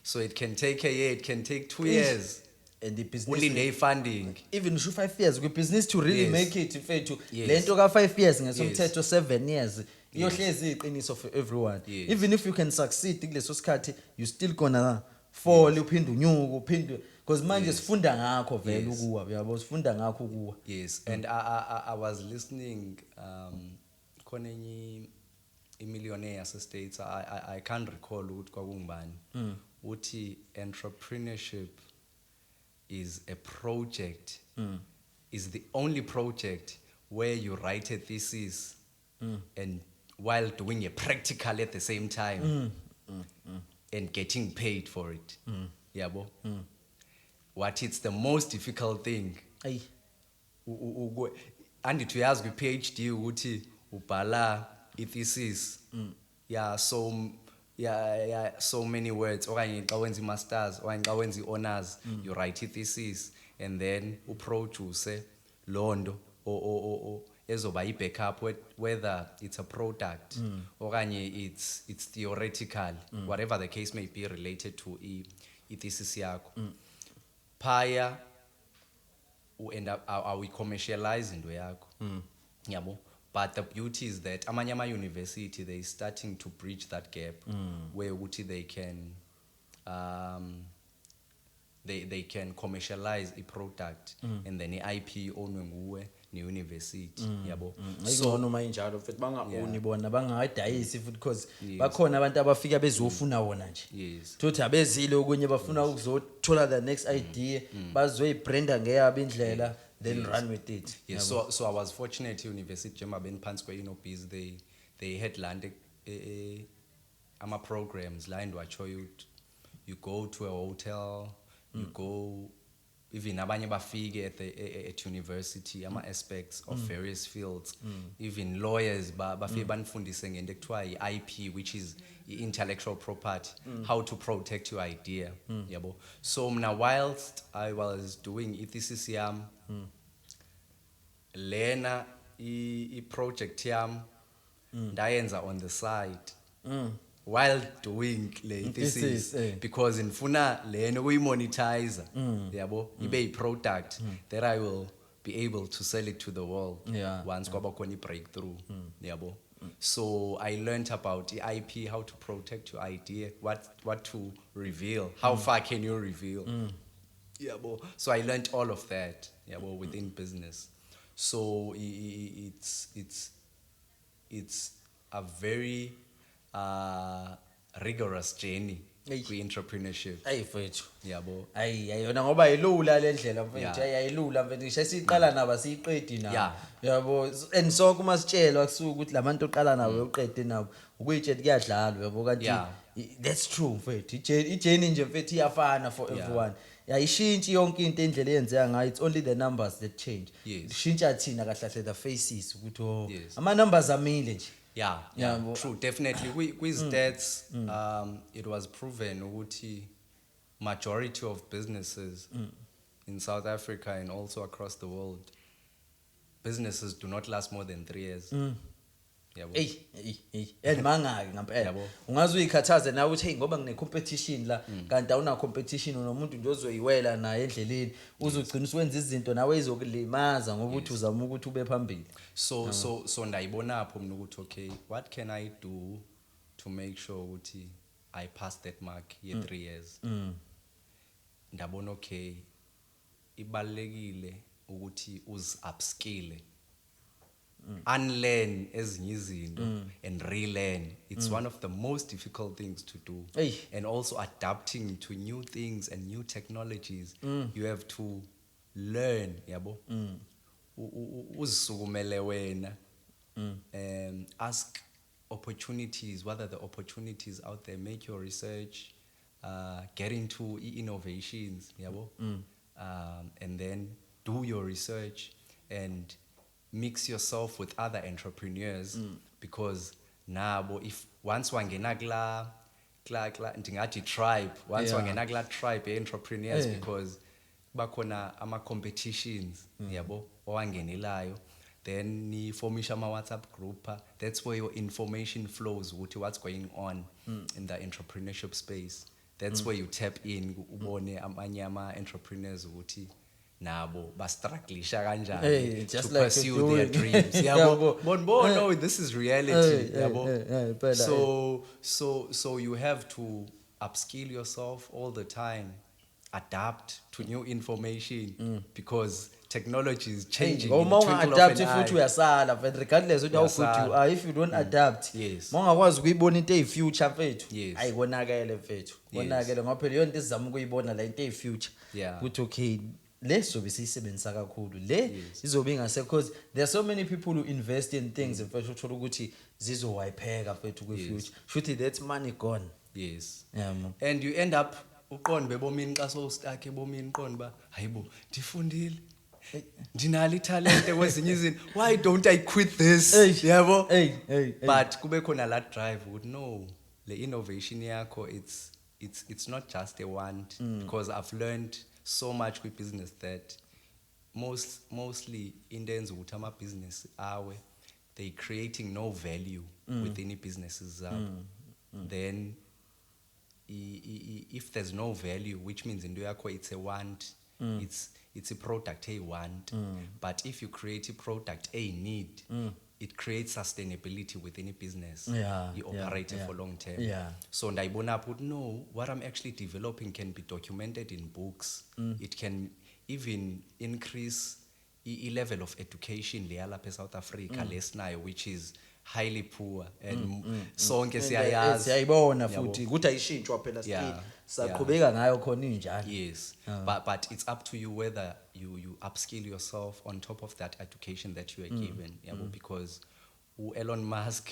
so it can take a year it can take 2 years and the business ulinde funding even 5 years kwi business to really make it mfethu lento ka 5 years ngesomthetho 7 years iyohlezi iqiniso for everyone even if you can succeed kuleso sikhathi you still gonna fall uphinde unyuka uphinde because manje sifunda ngakho vele ukuwa uyabo sifunda ngakho ukuwa and I was listening khona enye imillionaire yase States I can't recall ukuthi kwakungubani uthi entrepreneurship is a project is the only project where you write a thesis and while doing a practical at the same time and getting paid for it yabo what it's the most difficult thing andithi uyazi kwi PhD ukuthi ubhala ithesis so many words okanye xa wenza masters okanye xa wenza honors you write thesis and then uproduce londo ezoba i-backup whether it's a product okanye it's theoretical whatever the case may be related to i-thesis yakho phaya end up we commercialize into yakho yabo. But the beauty is that amanye ama-university they starting to bridge that gap where uthi they can they can commercialize a product and then i-IP onwe nguwe ne-university yabo. ayingcono uma injalo futhi bangaoni bona bangayidayisi futhi because Yes. bakhona abantu abafika bezofuna wona nje Yes. futhi abezile okunye bafuna ukuzothola the next idea bazoyibranda ngeyabo indlela then run with it. Yes, so I was fortunate university njengoba beniphansi kwe-Inobiz they had landed ama programs la endiwatsho you go to a hotel, you go even abanye bafike at university ama aspects of various fields, even lawyers bafike banifundise ngento ekuthiwa i-IP, which is intellectual property, how to protect your idea yabo. So mna whilst I was doing i-thesis yam lena i-project yam ndayenza on the side while doing le thesis because ngifuna lena ukuyimonetize yabo ibe i-product that I will be able to sell it to the world once kwaba khona i-breakthrough yabo. So I learned about the IP, how to protect your idea, what to reveal, how far can you reveal yabo. So I learned all of that yabo within business. So it's a very rigorous journey kwi-entrepreneurship ayifethu yabo. ayona ngoba ilula le ndlela mfethu Yeah. ayilula mfethu ngisho siqala nabo siyiqedi nabo Yeah. yabo and so kuma sitshelwa kusuka ukuthi labantu oqala nabo uqede nabo ukuyitshela kuyadlalwa yabo kanti Yeah. that's true mfethu ijeni nje mfethu iyafana for everyone yayishintshi yonke into indlela eyenzeka ngayo, it's only the numbers that change. Yes. Shintsha thina kahle kahle the faces ukuthi oh Yes. ama numbers amile nje. Yeah, true, definitely. With stats, it was proven ukuthi majority of businesses in South Africa and also across the world, businesses do not last more than 3 years. Yabo. And mangaki ngempela Yabo. ungaze uyikhathaze nawe uthi hey ngoba ngine competition la kanti awuna competition nomuntu nje ozoyiwela naye endleleni uzogcina uswenza izinto nawe izokulimaza ngoba uthi uzama ukuthi ube phambili. So ndayibona apho mina ukuthi okay, what can I do to make sure ukuthi I pass that mark ye 3 years? Ndabona okay, ibalekile ukuthi upskill, unlearn ezinye izinto and relearn. It's one of the most difficult things to do. And also adapting to new things and new technologies. You have to learn yabo. Uzisukumele wena. Ask opportunities, what are the opportunities out there, make your research, get into innovations yabo. And then do your research and mix yourself with other entrepreneurs because nabo if once wangena kla ndingathi tribe, once wangena kla tribe entrepreneurs because bakhona ama competitions yabo owangenelayo, then ni formisha ama WhatsApp group. That's where your information flows ukuthi what's going on in the entrepreneurship space. That's where you tap in ubone amanye ama entrepreneurs ukuthi nabo bastrugglisha kanjani to just like pursue their dreams. Yabo. No, this is reality. Yabo. So you have to upskill yourself all the time, adapt to new information because technology is changing. Uma adapt futhi uyasala but regardless ukuthi how good you are, if you don't adapt mongakwazi ukuyibona into eyi-future mfethu ayikonakele mfethu konakele ngoba phela yonke isizama ukuyibona la into eyi-future ukuthi okay le sobe siyisebenzisa kakhulu le izobe ingase because there are so many people who invest in things mfethu uthola ukuthi zizowayipheka mfethu kwi-future shuthi that's money gone. Yes. And you end up uqonde bebomini xa sowustuck ebomini uqonde ba hayibo ndifundile ndinalo italente kwezinye izinto, why don't I quit this yabo. But kube khona la drive ukuthi no, le innovation yakho it's not just a want because I've learned so much with business that mostly into enza ukuthi ama business awe they creating no value within the businesses zabo. Then if there's no value, which means into yakho it's a want, it's a product a want, but if you create a product a need, it creates sustainability within a business. Yeah, You yeah, operate yeah. for long term. Yeah. So ndayibona put no, what I'm actually developing can be documented in books. It can even increase level of education lapha South Africa lesinayo, which is highly poor and sonke siyayazi. Siyayibona Yabo. futhi ukuthi ayishintshwa phela still Yeah, saqhubeka ngayo khona injalo. Yes, but it's up to you whether you upskill yourself on top of that education that you are given. Yabo, because Elon Musk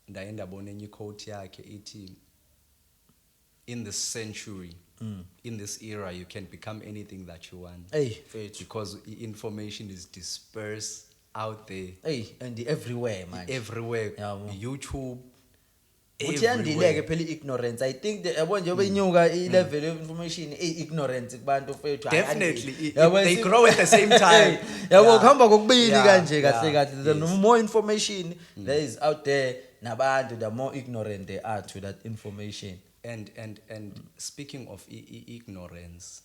ndaye ndabona enye quote yakhe ithi, in this century, in this era, you can become anything that you want. Hey, faith. Because information is dispersed out there. Hey, and everywhere man. Everywhere. Yabo. YouTube. Uthi yandileke phela ignorance. I think yabo njengoba inyuka level of information ignorance kubantu fethu. Definitely. They grow at the same time. Yabo kuhamba kokubili kanje Yeah. kahle kahle. The more information there is out there, nabantu the more ignorant they are to that information. And speaking of ignorance,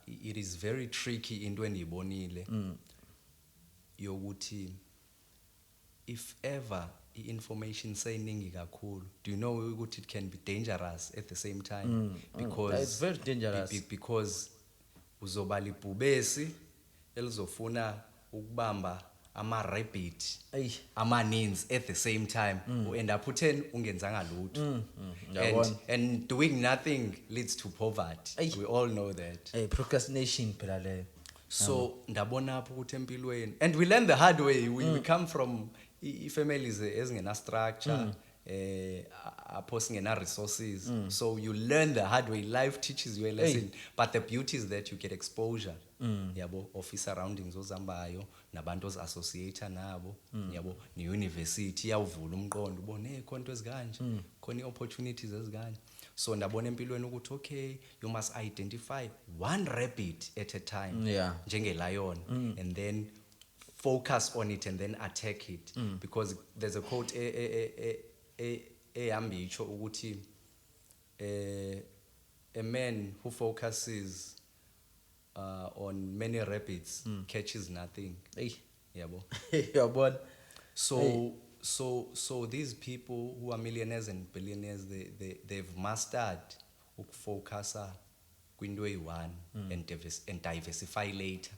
it is very tricky into endiyibonile yokuthi if ever information seyiningi kakhulu, do you know ukuthi it can be dangerous at the same time? Because It's very dangerous. Because uzoba libhubesi elizofuna ukubamba ama-rabbit Hey. amaninzi at the same time, end up utheni ungenzanga lutho. Ngiyabona. And doing nothing leads to poverty. Ay. We all know that. Hey, procrastination phela leyo. So ndabona apho ukuthi empilweni, and we learn the hard way. We come from families ezingena structure, apho singena resources. So you learn the hard way. Life teaches you a lesson. But the beauty is that you get exposure. Yabo, of surroundings ozambayo, nabantu ozassociate nabo, yabo, ni university iyawuvula umqondo, ubone khonto ezikanje, khona opportunities ezikanje. So ndabona empilweni ukuthi okay, you must identify one rabbit at a time. Yeah. Njenge lion, and then focus on it and then attack it. Because there's a quote eyambitsho ukuthi a man who focuses on many rabbits catches nothing. Hey. Yabo. Yabona. So these people who are millionaires and billionaires, they've mastered ukufocusa kwinto eyi-one and diversify later.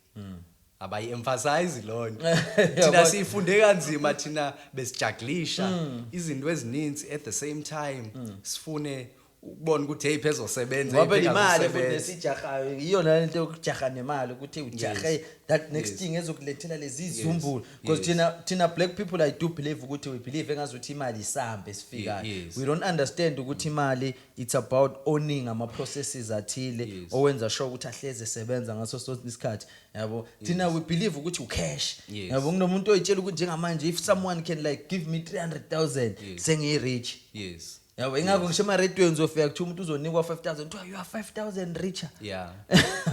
Abayi-emphasize loo nto. Thina siyifunde kanzima, thina besijaglisha izinto ezininzi at the same time. Sifune ukubona ukuthi hey phezulu sebenza Ngoba imali futhi nesijahayo iyona lento yokujaha nemali ukuthi ujahe that next thing ezokulethela lezi izumbulo, because thina black people I do believe ukuthi we believe engazuthi imali isambe sifika. We don't understand ukuthi imali it's about owning ama processes athile owenza sure ukuthi ahleze sebenza ngaso sonke isikhathi. Yabo, thina we believe ukuthi ucash. Yabo, kunomuntu oyitshela ukuthi njengamanje if someone can like give me 300,000 sengiyi rich. Yes. Yabo, ingakho ngisho ama radio uzofika kuthi umuntu uzonikwa 5,000 kuthiwa you are 5,000 richer. Yeah.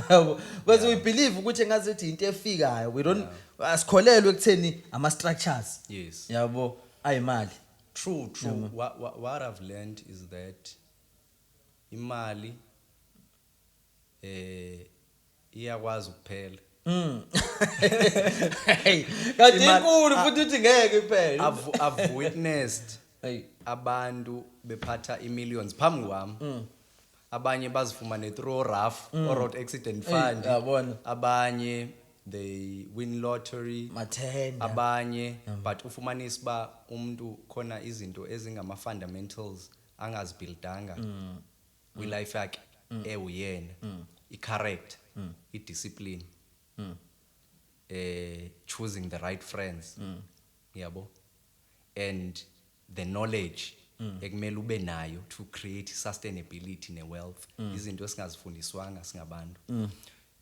Yabo, because we believe ukuthi engazuthi into efikayo, we don't asikholelwe ekutheni ama structures. Yes. Yabo, ayimali. True. What I've learned is that imali iyakwazi ukuphela. Hey, kanti inkulu futhi uthi ngeke iphele. I've witnessed Hey. abantu bephatha millions phambi kwami. Abanye bazifumane through rough or road accident fund. Yabona. Abanye they win lottery. Mathenda. Abanye but ufumanisa ba umuntu khona izinto ezingama fundamentals angazibuildanga kwi life yakhe ewuyena, I character, I discipline, choosing the right friends, yabo, and the knowledge ekumele ube nayo to create sustainability ne wealth, izinto esingazifundiswanga singabantu.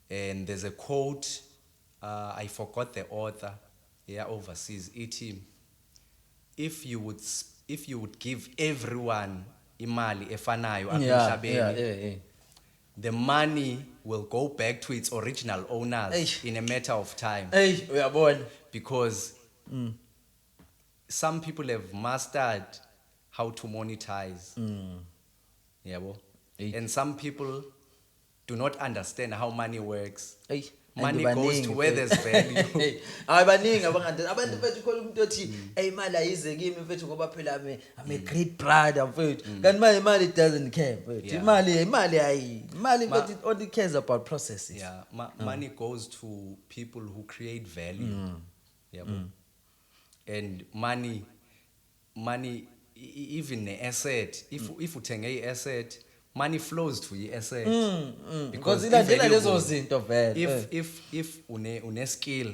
And there's a quote, I forgot the author, overseas, ithi, if you would give everyone imali efanayo apha emhlabeni, the money will go back to its original owners in a matter of time. Hey, uyabona. Because some people have mastered how to monetize. Yabo. And some people do not understand how money works. Hey. money goes to where there's value. Abaningi abantu mfethu khona umuntu othi imali ayize kimi mfethu ngoba phela I'm a great brother mfethu kanti manje imali doesn't care mfethu imali mfethu it only cares about processes. Yeah, money goes to people who create value. And money even the asset, if uthenge i-asset, money flows to i-asset. Because ilandela lezo zinto vele. If une skill,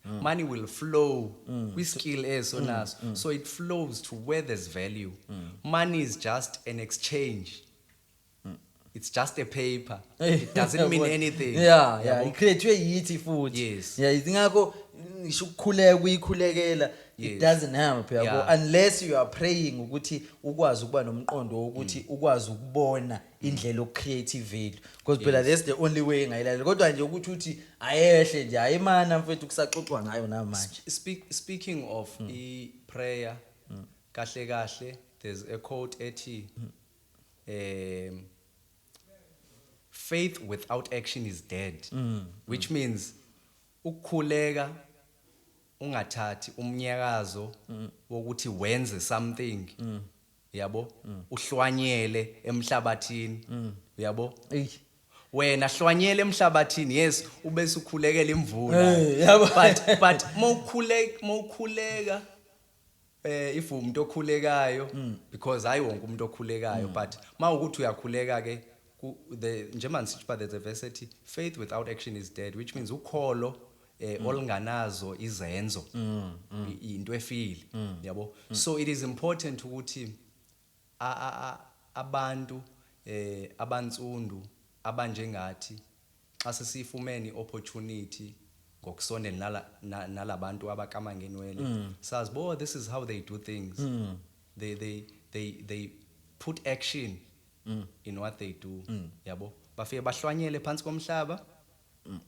money will flow with skill eso naso. So it flows to where there's value. Money is just an exchange. It's just a paper. It doesn't mean anything. Yeah. Icreate yithi futhi. Yes. Yeah, ingakho ngisho ukukhuleka kuyikhulekela. It doesn't help yabo unless you are praying ukuthi ukwazi ukuba nomqondo ukuthi ukwazi ukubona indlela ocreative value because phela that's the only way ngayilalela kodwa nje ukuthi uthi ayehle nje ayimana mfethu kusaxoxwa ngayo namanje. Speaking of prayer kahle there's a quote ethi faith without action is dead, which means ukukhuleka ungathathi umnyakazo wokuthi wenze something yabo uhlwanyele emhlabathini yabo wena hlwanyele emhlabathini yes ubese ukhulekela imvula but mawukhuleka if umuntu okhulekayo because hayi wonke umuntu okhulekayo but mawukuthi uyakhuleka ke njengoba sithi there's a verse ethi faith without action is dead, which means ukholo olunganazo izenzo into efile yabo. So it is important ukuthi abantu abansundu abanjengathi xa sesifumene opportunity ngokusondela nalabantu abakama ngenwele says this is how they do things. They put action in what they do yabo bafike bahlwanyele phansi komhlaba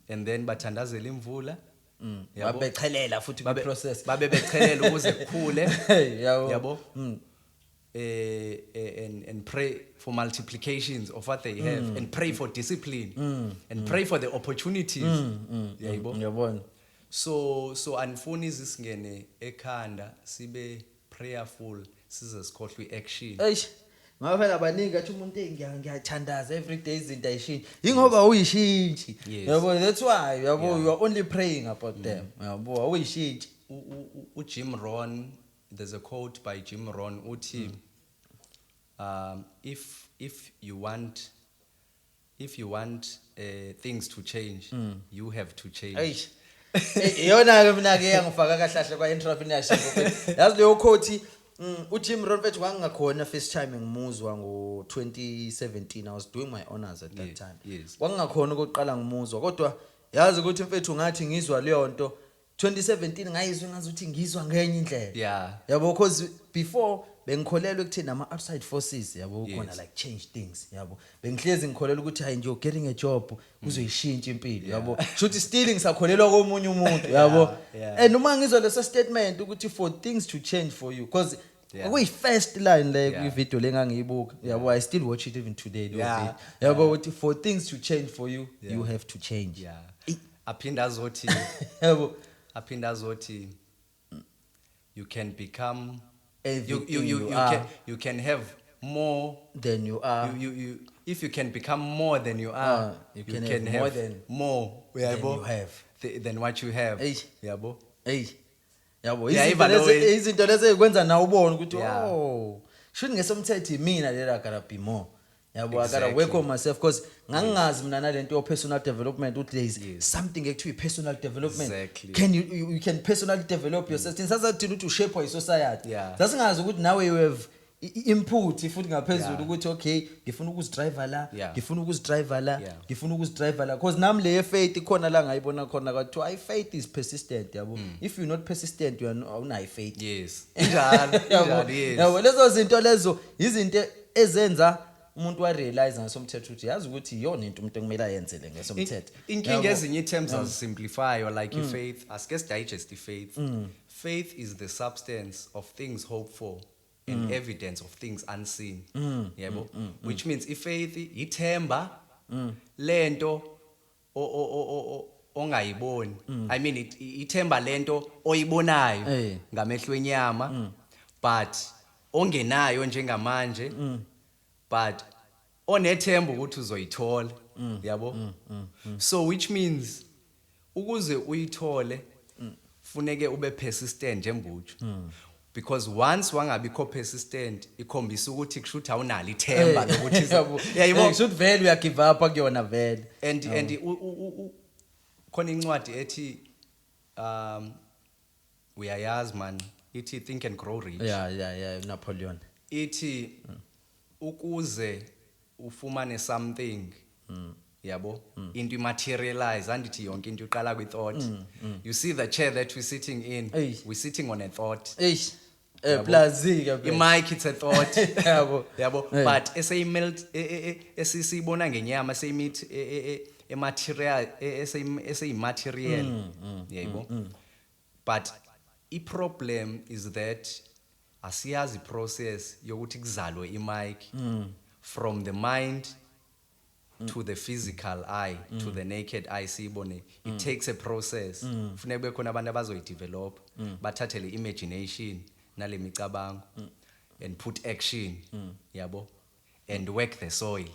and then bathandazela imvula babechelela futhi ku process babechelela ukuze kukhule yabo and pray for multiplications of what they have and pray for discipline and pray for the opportunities yabona. So anifuni isingene ekhanda sibe prayerful size sikhohlwe action. Ngoba phela abaningi athi umuntu ngiyathandaza every day izinto ayishintshe ingoba uyishintshi yabo that's why yabo you are only praying about them yabo uyishintshi. Jim Rohn, there's a quote by Jim Rohn uthi if you want things to change you have to change. Iyona ke mina ke yangifaka kahlahle kwa entrepreneurship yazi leyo quote uJim Rohn mfethu kwangakhona first time ngimuzwa ngo 2017 I was doing my honors at that time. Kwangakhona ukuqala ngimuzwa kodwa yazi ukuthi mfethu ngathi ngizwa leyo nto 2017 ngayizwe ngazuthi ngizwa ngenye indlela yabo because before bengikholelwe ukuthi nama outside forces yabo khona like change things yabo bengihlezi ngikholelwa ukuthi hayi nje getting a job kuzoyishintsha impilo yabo shothi still ngisakholelwa komunye umuntu yabo and uma ngizwa leso statement ukuthi for things to change for you because kuyi first line le ku video lengangiyibuka yabo I still watch it even today yabo ukuthi for things to change for you you have to change. Aphinda azothi yabo aphinda azothi you can become you can have more than you are. If you can become more than you are, you can have more than you have than what you have. Yabo. Yabo izinto lezi ekwenza na ubone ukuthi should ngesomthetho mina I gotta be more. Yabo I gotta work on myself because ngangazi mina nalento yo personal development uthi there is something actually personal development. Can you can personally develop yourself sasa thina uthi ushape i society sasingazi ukuthi nawe you have input futhi ngaphezulu ukuthi okay ngifuna ukuzidrive la ngifuna ukuzidrive la ngifuna ukuzidrive la because nami le faith ikhona la ngayibona khona kwathi I faith is persistent yabo if you're not persistent you are not faith. Injalo yabo lezo zinto lezo izinto ezenza umuntu wa realize ngasomthetho ukuthi yazi ukuthi yona into umuntu ekumele ayenzele ngesomthetho. Inkinga ezinye terms as simplify or like faith as guess digest faith. Faith is the substance of things hoped for and evidence of things unseen. Yebo which means if faith ithemba lento ongayiboni. I mean ithemba lento oyibonayo Eh. ngamehlo enyama but ongenayo njengamanje but onethemba ukuthi uzoyithola yabo. So which means ukuze uyithole funeke ube persistent njembuju. Because once wangabikho persistent ikhombisa ukuthi kushuthi awunalo ithemba lokuthi yabo should vele uya give up akuyona vele and khona incwadi ethi uyayazi man ithi Think and Grow Rich. yeah Napoleon Ithi ukuze ufumane something yabo into imaterialize andithi yonke into iqala kwi thought. You see the chair that we're sitting in, we're sitting on a thought. eish plazika Mic it's a thought. yabo But esayimelt esisibona ngenyama esayimit material esayimaterial yabo. But I problem is that asiyazi process yokuthi kuzalwe imic from the mind to the physical eye, to the naked eye siyibone. It takes a process. Funeka kube khona abantu abazoyidevelop bathathe le imagination nale micabango and put action yabo and work the soil.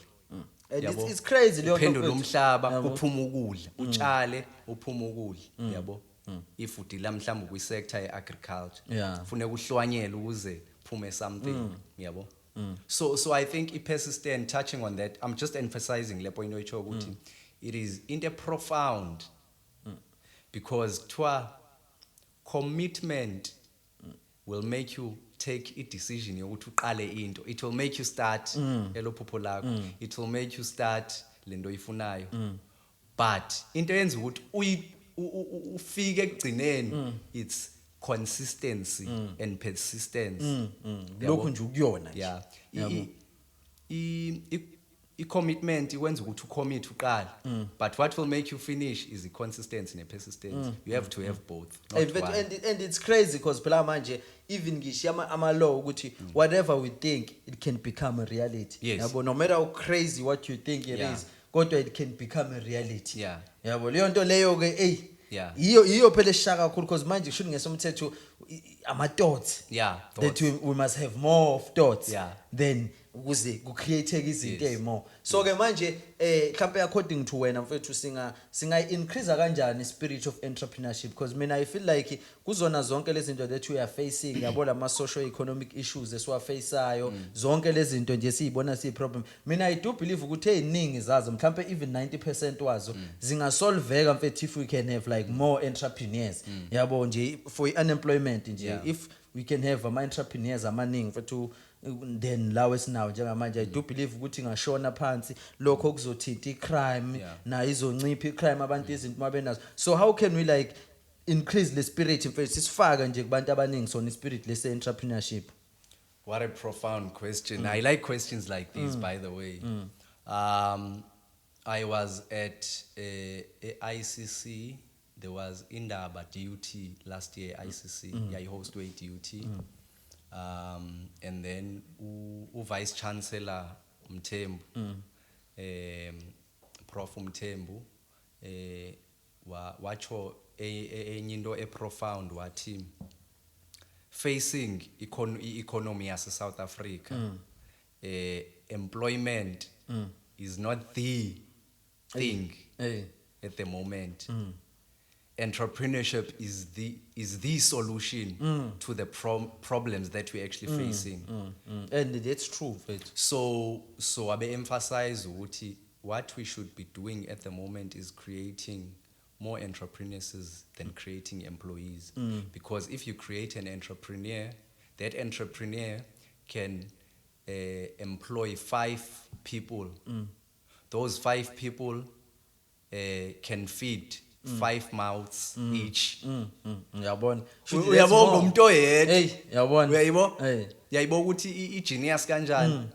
and Yabo. it's crazy leyo nto Uphendule mfethu. umhlaba uphuma ukudla utshale uphuma ukudla yabo. If udila mhlawumbe kwi sector ye agriculture Yeah. funeka uhlwanyele ukuze phume something yabo. So I think persistent touching on that, I'm just emphasizing le point oyitsho ukuthi it is into profound because twa commitment will make you take a decision yokuthi uqale into. It will make you start elo phupho lakho. It will make you start lento oyifunayo. But into yenza ukuthi ufike ekugcineni it's consistency and persistence. lokhu nje ukuyona nje. Yeah. I commitment ikwenza ukuthi ucommit uqala. But what will make you finish is the consistency and persistence. You have to have both. Hey, Not but, one. and it's crazy because phela manje even ngisho ama law ukuthi whatever we think it can become a reality. Yes. Yabo, no matter how crazy what you think it Yeah. is kodwa it can become a reality. Yeah. Yabo leyo nto leyo ke Yeah. iyo phela eshaka kakhulu because manje kusho ngesomthetho ama thoughts. Yeah, That thoughts. we must have more of thoughts. Yeah. Then ukuze ku create izinto Yes. more. So ke manje mhlambe according to wena mfethu singa increase kanjani spirit of entrepreneurship because mina I feel like kuzona zonke lezi zinto that we are facing yabo lama social economic issues esiwa faceayo zonke lezi zinto nje siyibona siyi problem. Mina I do believe ukuthi eziningi zazo mhlambe even 90% wazo zingasolveka mfethu if we can have like more entrepreneurs. Yabo nje for unemployment nje Yeah. if we can have ama entrepreneurs amaningi mfethu then lawe sinawo njengamanje I do believe ukuthi ngashona phansi lokho kuzothinta icrime Yeah. na izoncipha icrime abantu izinto mabenazo. So how can we like increase the spirit mfethu sisifaka nje kubantu abaningi sona ispirit lese entrepreneurship? What a profound question. I like questions like these, by the way. I was at a ICC. There was Indaba DUT last year, ICC. Yeah, I hosted a DUT. And then Vice Chancellor Mthembu, Prof Mthembu, wacho enyindo e profound wathi facing economy as South Africa, employment is not the thing at the moment. Entrepreneurship is the solution to the problems that we're actually facing. And that's true mfethu. So abe emphasize ukuthi what we should be doing at the moment is creating more entrepreneurs than creating employees. Because if you create an entrepreneur, that entrepreneur can employ 5 people. Those 5 people can feed 5 mouths each. Uyabona. Uyabonga umuntu oyedwa. Hey, yabona. Uyayibo? Hey. Yayibo ukuthi i-genius kanjani.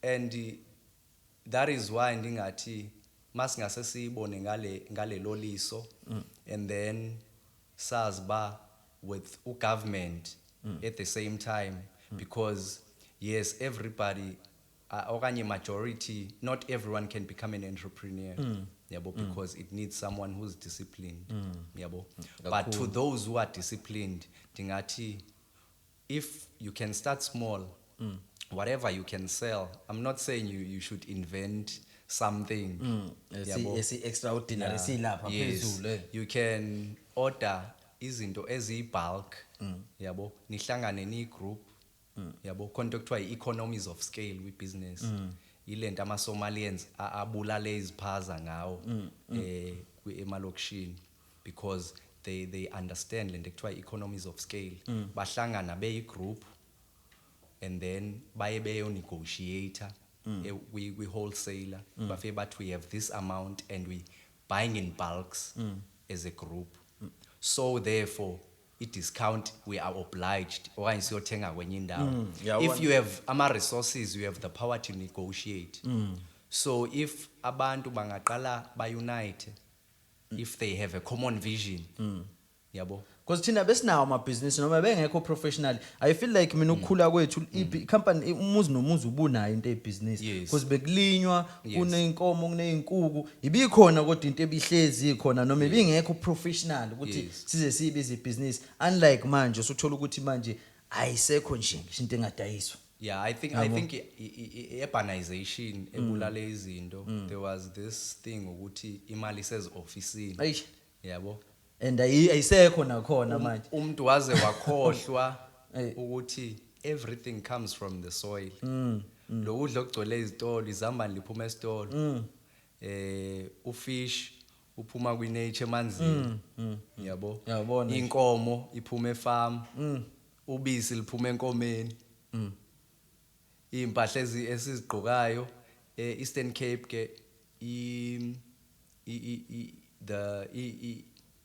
And that is why ndingathi masingase siyibone ngale loliso and then saziba with government at the same time because yes everybody okanye majority not everyone can become an entrepreneur yabo, because it needs someone who's disciplined, yabo. But to those who are disciplined, ndingathi, if you can start small, whatever you can sell. I'm not saying you should invent something. Yabo. Extraordinary silapha Yes, phezulu. you can order izinto eziyi-bulk, yabo, nihlangane ni-group, yabo, konto kuthiwa i-economies of scale kwi-business. Ilento ama-Somalians abulale iziphaza ngawo emalokishini, because they understand lento kuthiwa i-economies of scale. Bahlangana beyi-group, and then baye beyo-negotiator, we wholesaler, bafike bathi we have this amount and we buying in bulks as a group. So therefore, discount we are obliged okanye siyothenga kwenye indawo. If you have ama-resources, you have the power to negotiate. So if abantu bangaqala ba-unite, if they have a common vision, yabo. Because thina besinawo amabhizinisi noma bengekho professional, I feel like mina ukukhula kwethu company umuzi nomuzi ubunayo into ebhizinisi, Yes. because bekulinywa kuneyinkomo kuneyinkukhu ibikhona kodwa into ebihlezi khona noma ibingekho professional ukuthi size sibize ibhizinisi. Unlike manje usuthola ukuthi manje ayisekho nje into engadayiswa. Yeah, I think urbanization ebulale izinto. There was this thing ukuthi imali says office. Eish. Yabo. And ayisekho nakhona manje. Umuntu waze wakhohlwa ukuthi everything comes from the soil. Lo kudla okugcwele izitolo, izambane liphuma esitolo. Ufish uphuma kwi-nature emanzini. Yabo. Yabona. Inkomo iphuma efarm. Ubisi liphuma enkomeni. Impahla esizigqokayo Eastern Cape ke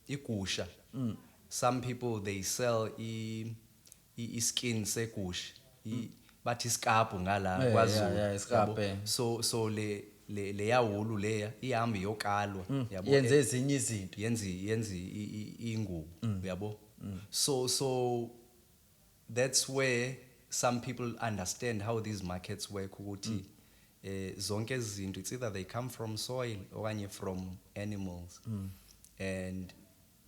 igusha. Some people they sell skin segusha. Bathi iskapu ngala kwaZulu. Iskapu. So le yawulu leya ihamba iyokalwa, yabo. Yenze ezinye izinto. Yenzi ingubo, yabo. So that's where some people understand how these markets work ukuthi zonke izinto, it's either they come from soil okanye from animals. And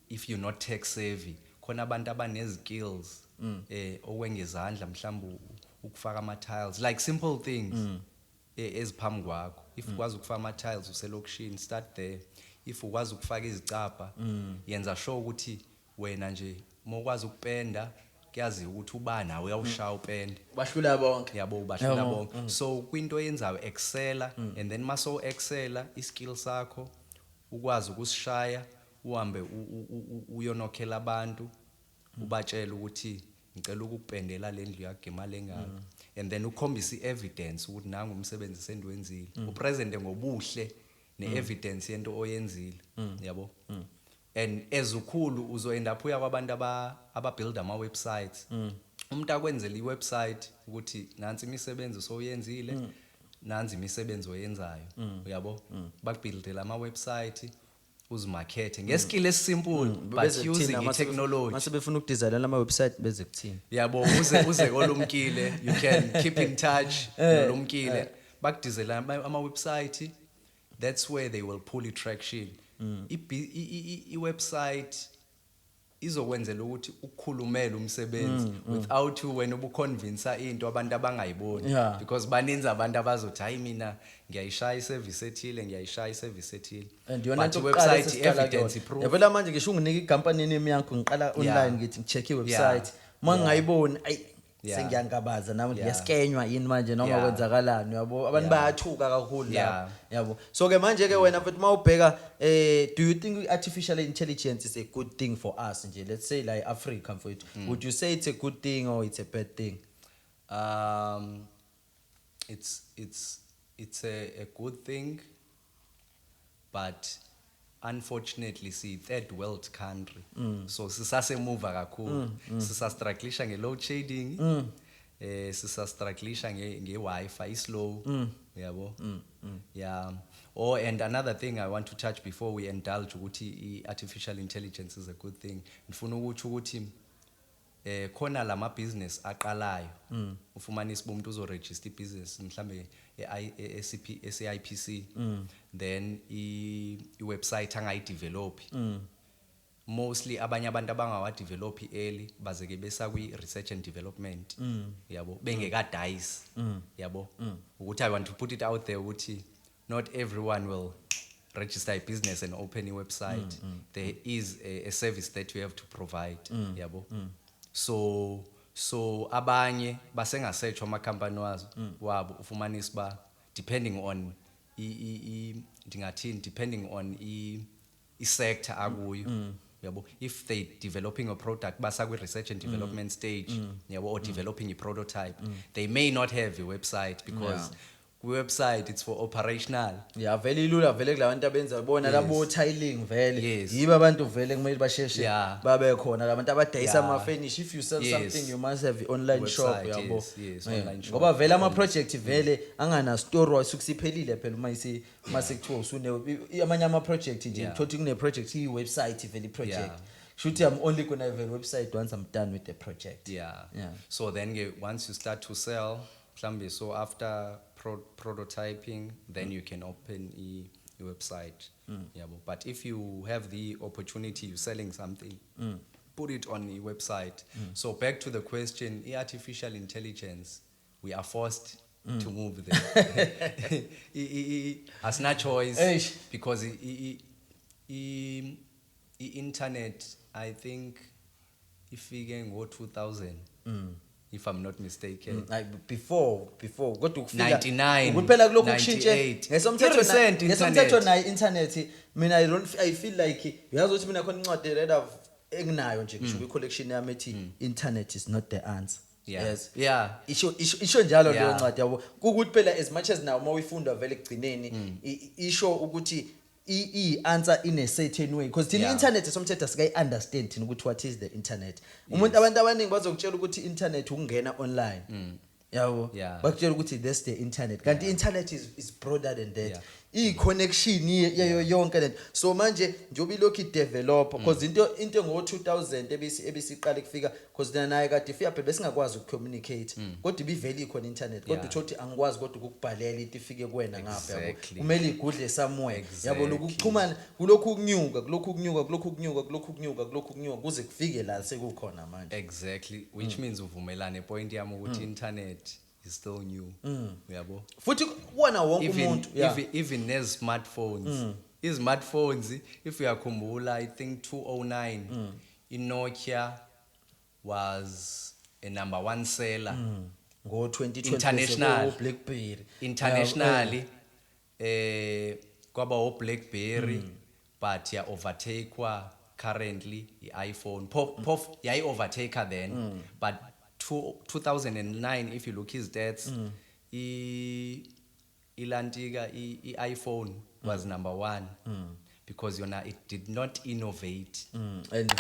if you're not tech savvy, khona abantu abanezikills okwengezandla mhlawumbe ukufaka ama-tiles, like simple things eziphambi kwakho. If ukwazi ukufaka ama-tiles uselokishini, start there. If ukwazi ukufaka izicapha, yenza sure ukuthi wena nje mokwazi ukupenda kuyazi ukuthi uba nawe uyawushaya upende. Bahlula bonke. Yabo, bahlula bonke. So kwinto yenzayo excela, and then maso excela iskill sakho ukwazi ukusishaya, uhambe uyonokhela abantu, ubatshela ukuthi ngicela ukupendela le ndlu yakhe imali engaka. And then ukhombisa i-evidence ukuthi nangu umsebenzi sendiwenzile. Upresente ngobuhle ne-evidence yento oyenzile, yabo. And ezukhulu uzoend up uya kwabantu ababuild ama-websites. Umuntu akwenzela i-website ukuthi nansi imisebenzi osoyenzile, nansi imisebenzi oyenzayo, yabo. Bakubuildela ama-website, uzimarkete ngeskill esimple but using i-technology. Mase befuna ukudizayina ama-website beze kuthina. Yabo, uze kolumkile, you can keep in touch nolomkile. Bakudizayina ama-website, that's where they will pull traction. I-website izokwenzela ukuthi ukukhulumela umsebenzi without wena ubuconvince into abantu abangayiboni, because baninzi abantu abazothi hayi mina ngiyayishaya iservice ethile, ngiyayishaya iservice ethile. And yona But into website evidence proof. Yabona manje ngisho unginike icompany name yakho ngiqala online ngithi ngicheck i-website. Mangayiboni sengiyangabaza nami ngiyaskenywa yini manje noma kwenzakalani, yabo. Abantu bayathuka kakhulu la, yabo. So ke manje ke wena mfethu mawubheka do you think artificial intelligence is a good thing for us nje, let's say like Africa mfethu? Would you say it's a good thing or it's a bad thing? It's a good thing, but unfortunately see third world country, so sisasemuva kakhulu, sisastrugglisha nge-load shedding, sisastrugglisha nge-Wi-Fi islow, yabo. Yeah. And another thing I want to touch before we indulge ukuthi artificial intelligence is a good thing. Ngifuna ukuthi khona lama business aqalayo ufumanisa umuntu uzoregister ibusiness mhlambe SAIPC then i website angayidevelop mostly abanye abantu abangawadevelop early bazeke besa kwi research and development yabo bengekadice yabo ukuthi I want to put it out there ukuthi not everyone will register a business and open a website there is a service that you have to provide yabo so abanye basengasearch ama company wabo ufumanisa ba depending on depending on i sector akuyo yabo if they developing a product basa kwi research and development stage yabo or developing a prototype they may not have a website because website it's for operational vele ilula vele kulabantu abenza bona labo tiling vele yiba abantu vele kumele basheshe babe khona labantu abadayisa ama furnish if you sell something you must have an online shop yabo ngoba vele ama project vele angana store wasusiphelile phela uma sekuthiwa usune amanye ama project nje thothi kune project i website vele project should I'm only gonna have a website once I'm done with the project so then once you start to sell so after prototyping then you can open a website but if you have the opportunity you're selling something put it on the website so back to the question artificial intelligence we are forced to move there as no choice because the internet I think ifike ngo 2000 if I'm not mistaken like before kodwa ukufika 99 kuphela kulokhu kushintshe ngesomthetho nayo internet mina I feel like uyazi ukuthi mina khona incwadi read enginayo nje ngisho collection yami ethi internet is not the answer isho njalo leyo ncwadi yabo ukuthi phela as much as now uma uyifunda vele kugcineni isho ukuthi answer in a certain way because the internet somthetho asikayi understand thina ukuthi what is the internet umuntu abantu abaningi bazokutshela ukuthi internet ukungena online yabo bakutshela ukuthi that's the internet kanti internet is broader than that connection yayo yonke lento so manje njobe lokhu develop because into ngo 2000 ebisiqala kufika because naye kade ifika phela besingakwazi ukucommunicate kodwa ibiveli khona internet kodwa uthi angikwazi kodwa ukubhalela into ifike kuwena ngapha yabo kumele igudle somewhere yabo lokuxhumana kulokhu kunyuka kuze kufike la sekukhona manje exactly which means uvumelane point yami ukuthi internet is still new yabo futhi kuona wonke umuntu even nes smartphones smartphones if you yakhumbula I think 2009 Nokia was a number 1 seller ngo 2020 BlackBerry internationally kwaba Blackberry but ya overtakewa currently iPhone pof yayi overtaker then but 2009 if you look his stats ilantika iPhone was number 1 because it did not innovate and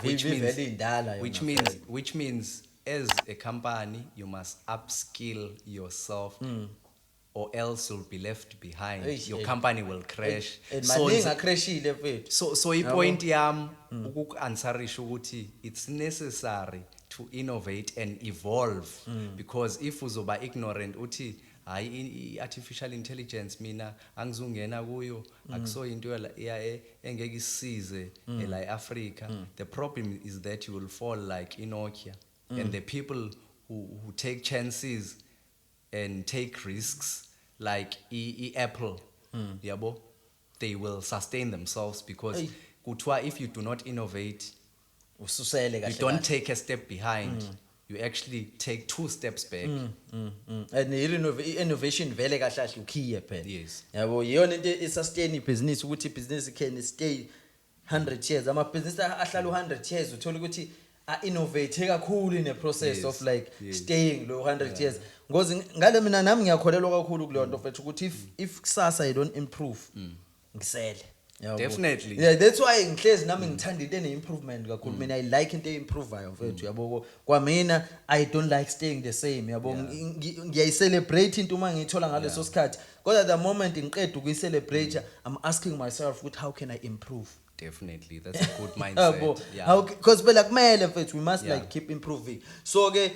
which means as a company you must upskill yourself or else you'll be left behind your company will crash so ipoint yam ukuanswerisha ukuthi it's necessary to innovate and evolve because if uzoba ignorant uthi hayi artificial intelligence mina angizungena kuyo akuso into engeke isize la eAfrica the problem is that you will fall like Nokia and the people who take chances and take risks like Apple yabo they will sustain themselves because kuthiwa if you do not innovate you don't take a step behind you actually take 2 steps back and innovation vele kahle ukhiye phela yabo yiyona into sustain business ukuthi business can stay 100 years ama business ahlala 100 years uthola ukuthi innovate kakhulu in the process of like staying lo 100 years ngozi ngale mina nami ngiyakholelwa kakhulu kuleyo nto mfethu ukuthi if kusasa I don't improve ngisele definitely that's why ngihlezi nami ngithanda into ene-improvement kakhulu mina I like into e-improvayo mfethu yabo kwamina I don't like staying the same yabo ngiyayicelebrate into uma ngiyithola ngaleso sikhathi kodwa the moment ngiqeda ukuyicelebrate I'm asking myself how can I improve definitely. That's a good mindset. Yeah. Okay, because phela kumele mfethu we must like keep improving. So ke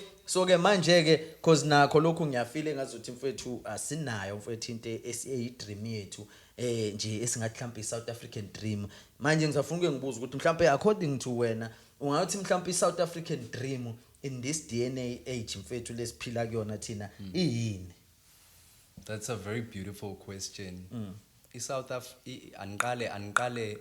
manje ke cause nakho lokhu ngiyafile ngazuthi mfethu asinayo mfethu into esiyi dream yethu nje esingathi mhlawumbe iSouth African dream. Manje ngizafuna ngibuza ukuthi mhlawumbe according to wena ungathi mhlawumbe iSouth African dream in this DNA age mfethu lesiphila kuyona thina iyini? That's a very beautiful question. ISouth Africa anqale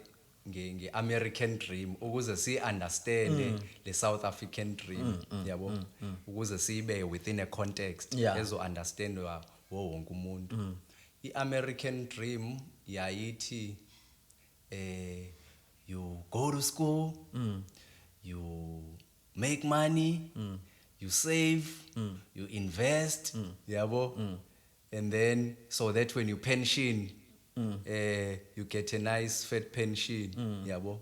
nge-American dream ukuze si-understand le South African dream yabo ukuze sibe within a context ezo-understandwa wonke umuntu. I-American dream yayithi you go to school, you make money, you save, you invest, yabo, and then so that when you pension, you get a nice fat pension, yabo.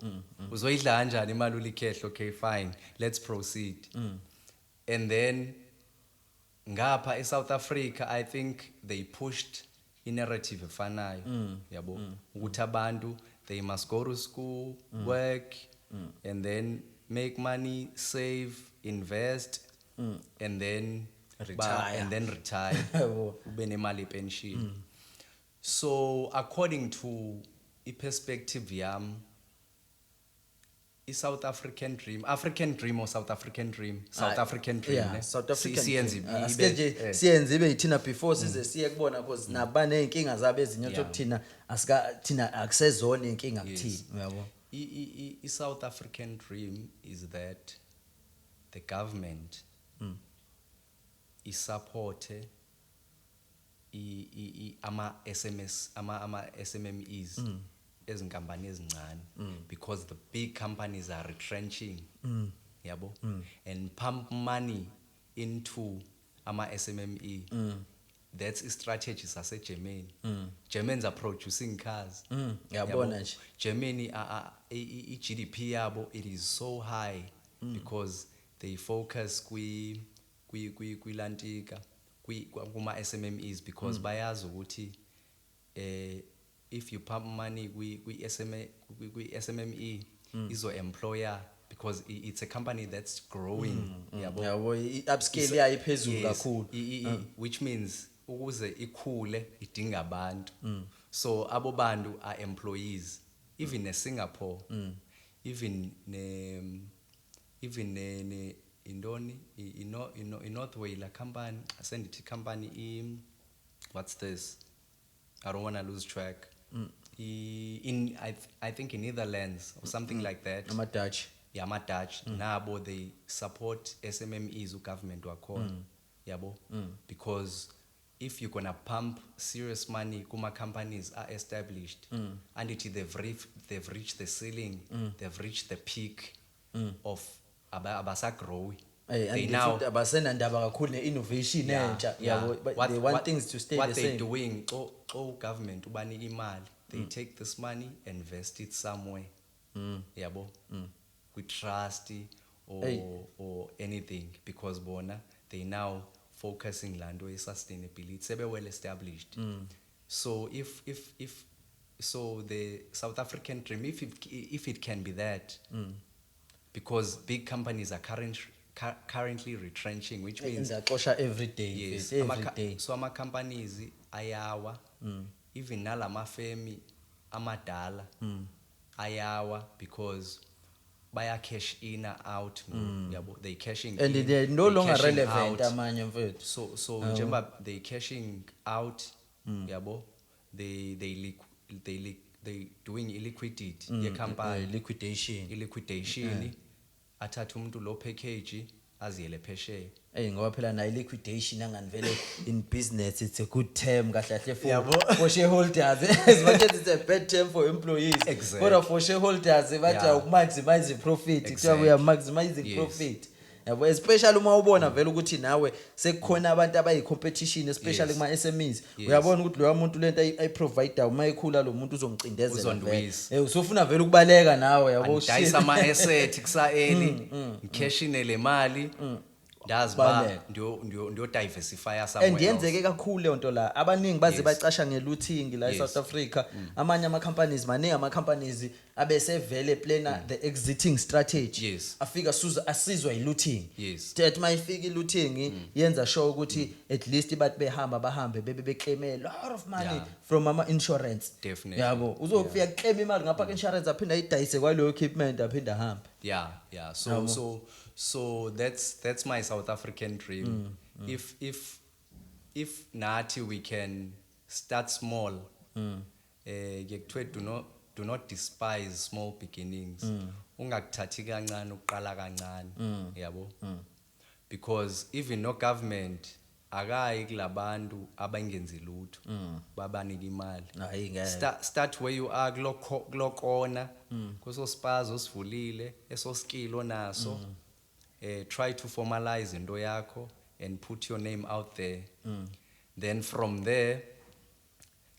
Uzoyidla kanjani imali ulikhehla? Okay, fine, let's proceed. And then ngapha eSouth Africa, I think they pushed i-narrative efanayo, yabo, ukuthi abantu they must go to school, work, and then make money, save, invest, and then retire. Ube nemali pension. So according to a perspective yam, South African dream, African dream or South African dream, South African dream, yeah, South African dream. Siyenze ibe before size siye kubona because nabane inkinga zabe ezinye ukuthi thina akusezona inkinga kuthini, uyabo. South African dream is that the government is support ama SMMEs ezinkampani ezincane because the big companies are retrenching, yabo, and pump money into ama SMME. That's a strategy sase Germany. Germans are producing cars. Germany GDP yabo it is so high because they focus kwilantika kuma SMMEs because bayazi ukuthi if you pump money kwi SMME izo employer because it's a company that's growing, yabo, upscale yayi phezulu kakhulu, which means ukuze ikhule idinga abantu. So abo bantu are employees. Even in Singapore, even in Northway la company, I send it to company what's this? I don't want to lose track. I think in Netherlands or something like that. I'm a Dutch. Yeah, I'm a Dutch. Nabo they support SMMEs government wakhona. Yabo. Because if you're gonna pump serious money, kuma companies are established, and they've reached the ceiling, they've reached the peak of abasa growing. They now innovation, but they want things to stay what the they're same. doing. Government ubani imali, they take this money, invest it somewhere. Yabo, with trust or anything, because bona they now focusing lando sustainability. Sebe well established. So if so the South African dream, if it can be that, because big companies are currently retrenching, which means every day. Yes, every day. So ama companies ayawa, even nalama femi amadala ayawa because baya cash in or out, they cashing and in, they're no longer cashing relevant out. amanye mfethu. So njengoba they cashing out, yabo, they doing illiquidity ye company, liquidation athatha umuntu lo package aziyele phesheya. Ngoba phela na liquidation anganivele in business it's a good term kahle kahle for shareholders, as much as it's a bad term for employees. Exactly. But for shareholders bathi maximize profit, we are maximizing profit. Yabo, especially uma ubona vele ukuthi nawe sekukhona abantu abayi competition, especially kuma SMEs. Uyabona ukuthi lo muntu lento ay provide uma ekhula lo muntu uzongcindezela vele. Usofuna vele ukubaleka nawe, yabo, dayisa ama asset kusa early, cashine le mali. Ndazi ba ndio diversify somewhere and yenzeke kakhulu leyo nto la abaningi baze Yes. bacasha ngelooting la Yes. eSouth Africa amanye ama companies maningi ama companies abesevele plana the exiting strategy Yes. afika asizwa ilooting Yes. that mayifika ilooting yenza sure ukuthi at least bathi bahambe beclaim a lot of money Yeah. from ama insurance Definitely. yabo uzofika claim imali ngapha insurance aphinda idayise kwaleyo equipment aphinda hambe Yeah. So that's my South African dream. If nathi we can start small, do not despise small beginnings. Ungakuthathi kancane uqala kancane, yabo. Because even no government akayi kulabantu abangenzi lutho babanike imali. Hayi ngeke. Start where you are glokona kuso spazo sivulile eso skill onaso try to formalize into yakho and put your name out there. Then from there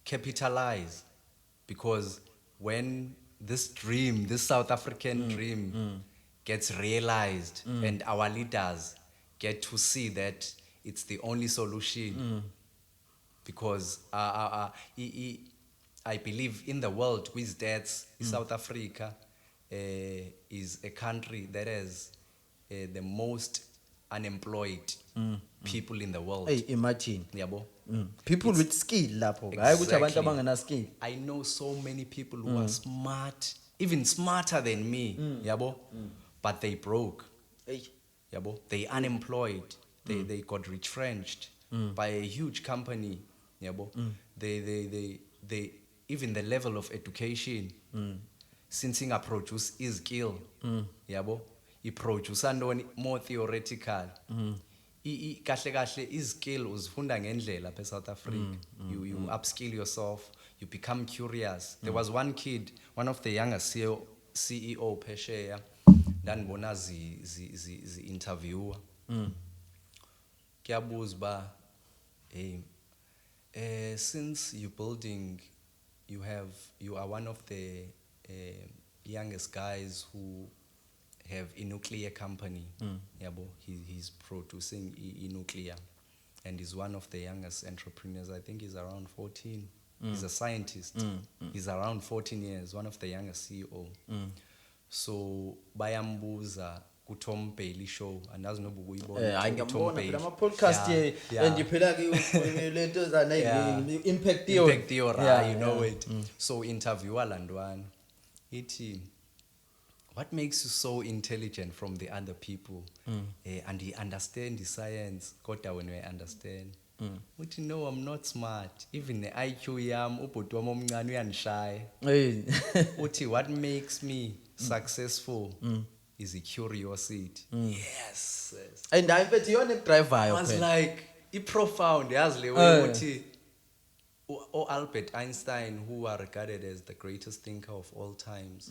capitalize, because when this South African dream gets realized and our leaders get to see that it's the only solution, because I believe in the world with that South Africa is a country that has the most unemployed people in the world. Hey, imagine Yabo? people with skill lapho hayi ukuthi abantu abangena skill. I know so many people who are smart, even smarter than me, yabo, but they broke. Hey. Yabo, they unemployed. They got retrenched by a huge company. Yabo, they even the level of education. Since Singa produce is skill. Yabo, I produce andoni more theoretical. Kahle is skill uzifunda ngendlela pe South Africa. You upskill yourself. You become curious. There was one kid, one of the youngest CEO Pesheya, ndanibona zi interviewer. Kiabuza ba, since you are one of the youngest guys who have a nuclear company. Yabo, he's producing a nuclear, and he's one of the youngest entrepreneurs. I think he's around 14. He's a scientist. He's around 14 years, one of the youngest CEO. So bayambuza ku Tom Bailey show, andazi noba ukuyibona hayi Tom ngiyambona Bailey. phela ama podcast and phela ke lento zana impact Impact theory, you know yeah. it. So interviewer landwana ithi, what makes you so intelligent from the other people? And he understand the science kodwa when we understand. Uthi no, I'm not smart. Even the IQ yam ubhuti wami omncane uyanishaya. Hey. Uthi what makes me successful is a curiosity. Yes. And I bet you on a driver I was like, profound. Yazi le way uthi Albert Einstein, who are regarded as the greatest thinker of all times.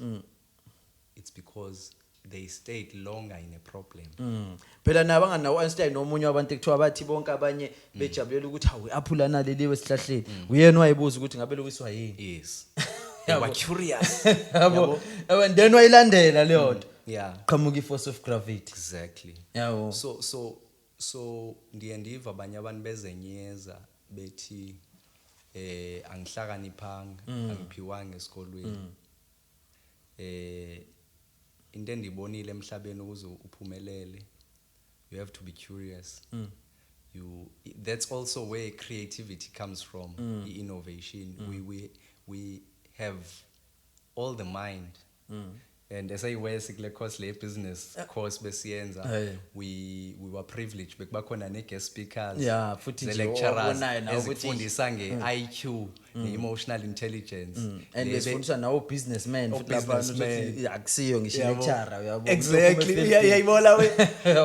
It's because they stayed longer in a problem. phela nabangana Einstein nomunye wabantu ekuthiwa bathi bonke abanye bejabulela ukuthi hawe aphula naleli wesihlahleni uyena wayibuza ukuthi ngabe lokwiswa yini. Yes. They were curious. Yabo and then wayilandela leyo nto Yeah. qhamuka iforce of gravity. Exactly. Yabo So ndiye ndiva abanye abantu bezenyeza bethi angihlakaniphanga, angiphiwanga esikolweni. Into endibonile emhlabeni ukuze uphumelele, you have to be curious. That's also where creativity comes from, innovation. We have all the mind. And as I was in the course business course besiyenza, we were privileged bekubakhona ne guest speakers, yeah futhi the nje lecturers obonayo nawo ukuthi ezifundisa nge-IQ ne-emotional intelligence. and besifundisa nawo businessman futhi lapha ukuthi akusiyo ngisho lecturer uyabo. Exactly. Yayibona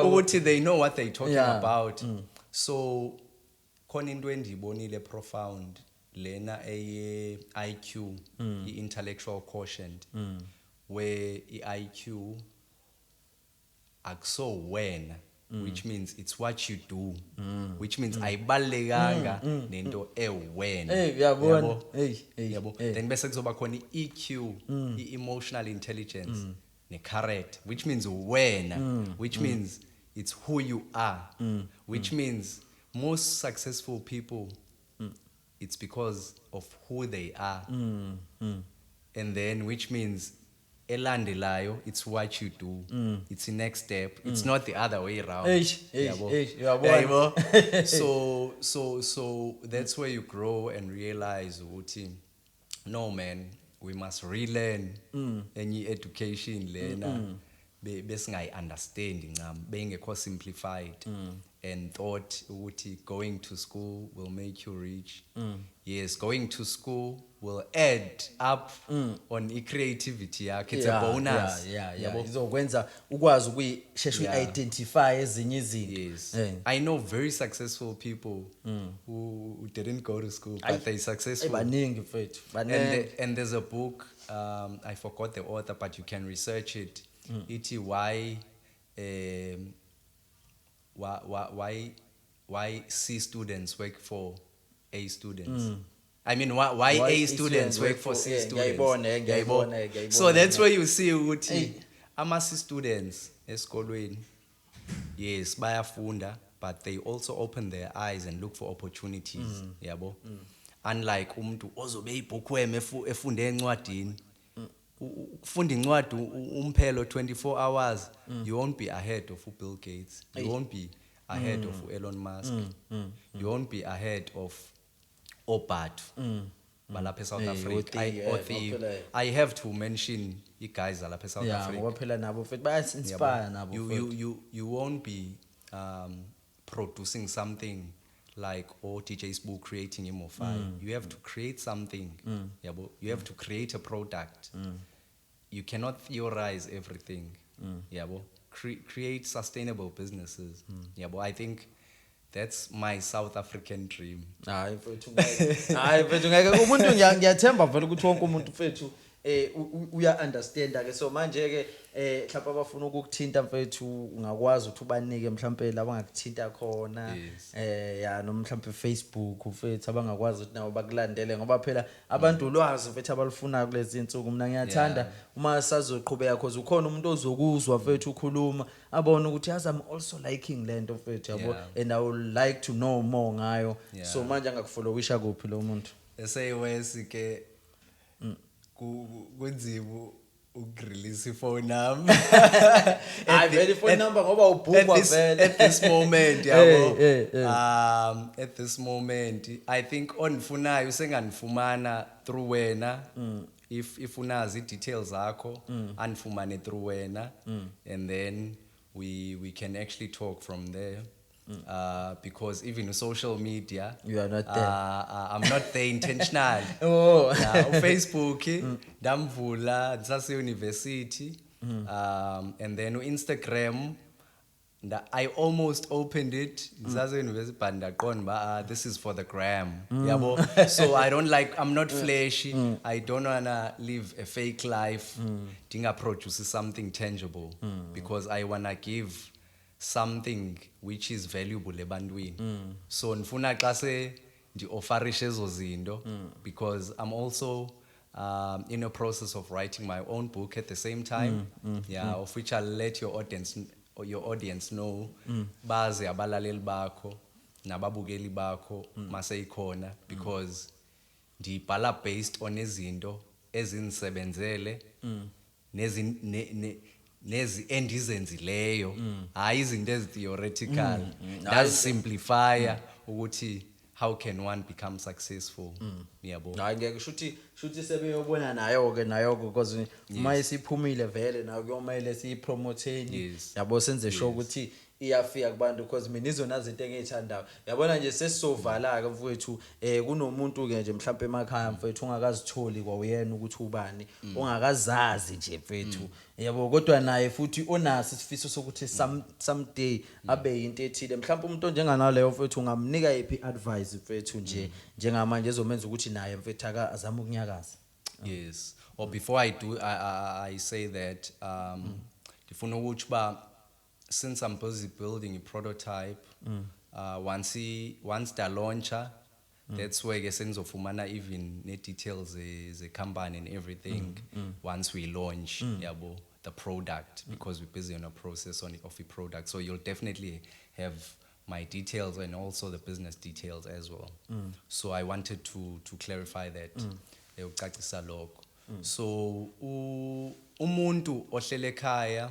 ukuthi they know what they talking about. So khona into endibonile profound lena IQ, i-intellectual quotient, where IQ akuso wena, which means it's what you do, which means ayibalekanga nento ewena. Yabo. Yabo. Then bese kuzoba khona EQ, i-emotional intelligence, ne-character, which means wena, which means it's who you are, which means most successful people, it's because of who they are. And then, which means, elandelayo, it's what you do. It's the next step. It's not the other way around. Yabo. Yabo. So that's where you grow and realize, Uti, no man, we must relearn any education learner. Besingayi understanding being a simplified and thought ukuthi going to school will make you rich. Yes, going to school will add up on creativity yakhe. It's a bonus. Yabo izokwenza ukwazi ukuyishesha identify ezinye izinto. Yes. I know very successful people who didn't go to school but they successful. Baningi mfethu. And there's a book, I forgot the author, but you can research it. Iti why C students work for A students. I mean, why A students work for C students. So that's where you see ukuthi ama-C students esikolweni, yes, bayafunda, but they also open their eyes and look for opportunities. Yabo. Unlike umuntu ozobe ibhukweme efunde encwadini. Funda incwadi umphelo 24 hours, you won't be ahead of Bill Gates. You won't be ahead of Elon Musk. You won't be ahead of Obat. Balapha South Africa. I have to mention you guys alapha South Africa. Ngoba nabo mfethu bayasinspire nabo. You won't be producing something like DJ's book creating MO5. You have to create something. You have to create a product. You cannot theorize everything. Create sustainable businesses. I think that's my South African dream. Hayi mfethu ngeke umuntu ngiyathemba vele ukuthi wonke umuntu mfethu uya understand ke. So manje ke mhlawumbe abafuna ukukuthinta mfethu ungakwazi ukuthi ubanike mhlawumbe labangakuthinta khona noma mhlawumbe Facebook mfethu abangakwazi ukuthi nawo bakulandele ngoba phela abantu ulwazi mfethu abalufuna kulezi insuku. Mina ngiyathanda uma sazoqhubeka because ukhona umuntu ozokuzwa mfethu ukhuluma abone ukuthi yazi I'm also liking lento mfethu yabo and I would like to know more ngayo. So manje angakufollowisha kuphi lo muntu esayewesi ke kunzima ukurelease phone number. Very phone number ngoba ubhukwa vele at this moment yabo. At this moment I think onfunayo senganifumana through wena. If unazi details zakho anifumane through wena, and then we can actually talk from there. Because even social media, you are not there. I'm not there intentionally. Facebook, damvula ndisase university, and then Instagram, I almost opened it ndisase university but ndaqonda this is for the gram. So I'm not flashy. I don't wanna live a fake life. Dinga produce something tangible because I wanna give something which is valuable ebantwini. So nifuna xa se ndi-offarishe ezo zinto because I'm also in a process of writing my own book at the same time, of which I'll let your audience know. Bazi abalaleli bakho nababukeli bakho maseyikhona because ndibhala based on izinto ezinisebenzele nezi endizenzileyo, hayi izinto ezi-theoretical. Simplify ukuthi how can one become successful. Yabo. Hayi ngeke shuthi sebeyobona nayo because uma isiphumile vele nayo kuyomele siyipromotheni. Yabo senze sure ukuthi iyafika kubantu because mina izona zinto engiyithandayo. Yabona nje sesizovala ke mfowethu kunomuntu ke nje mhlawumbe emakhaya mfowethu ungakazitholi kwawuyena ukuthi ubani, ongakazazi nje mfowethu. Yabo kodwa naye futhi onaso isifiso sokuthi someday abe into ethile. Mhlawumbe umuntu onjenganaleyo mfowethu ungamnika iphi advice mfowethu nje njengamanje ezomenza ukuthi naye mfowethu azame ukunyakaza. Yes. Or before I do, I say that ndifuna ukuthi ba since I'm busy building a prototype, once the launcher, that's where ke sengizofumana even ne details the company and everything once we launch. Yabo. the product because we're busy on a process of the product. So you'll definitely have my details and also the business details as well. So I wanted to clarify that. Ukucacisa lokho. So umuntu ohlele ekhaya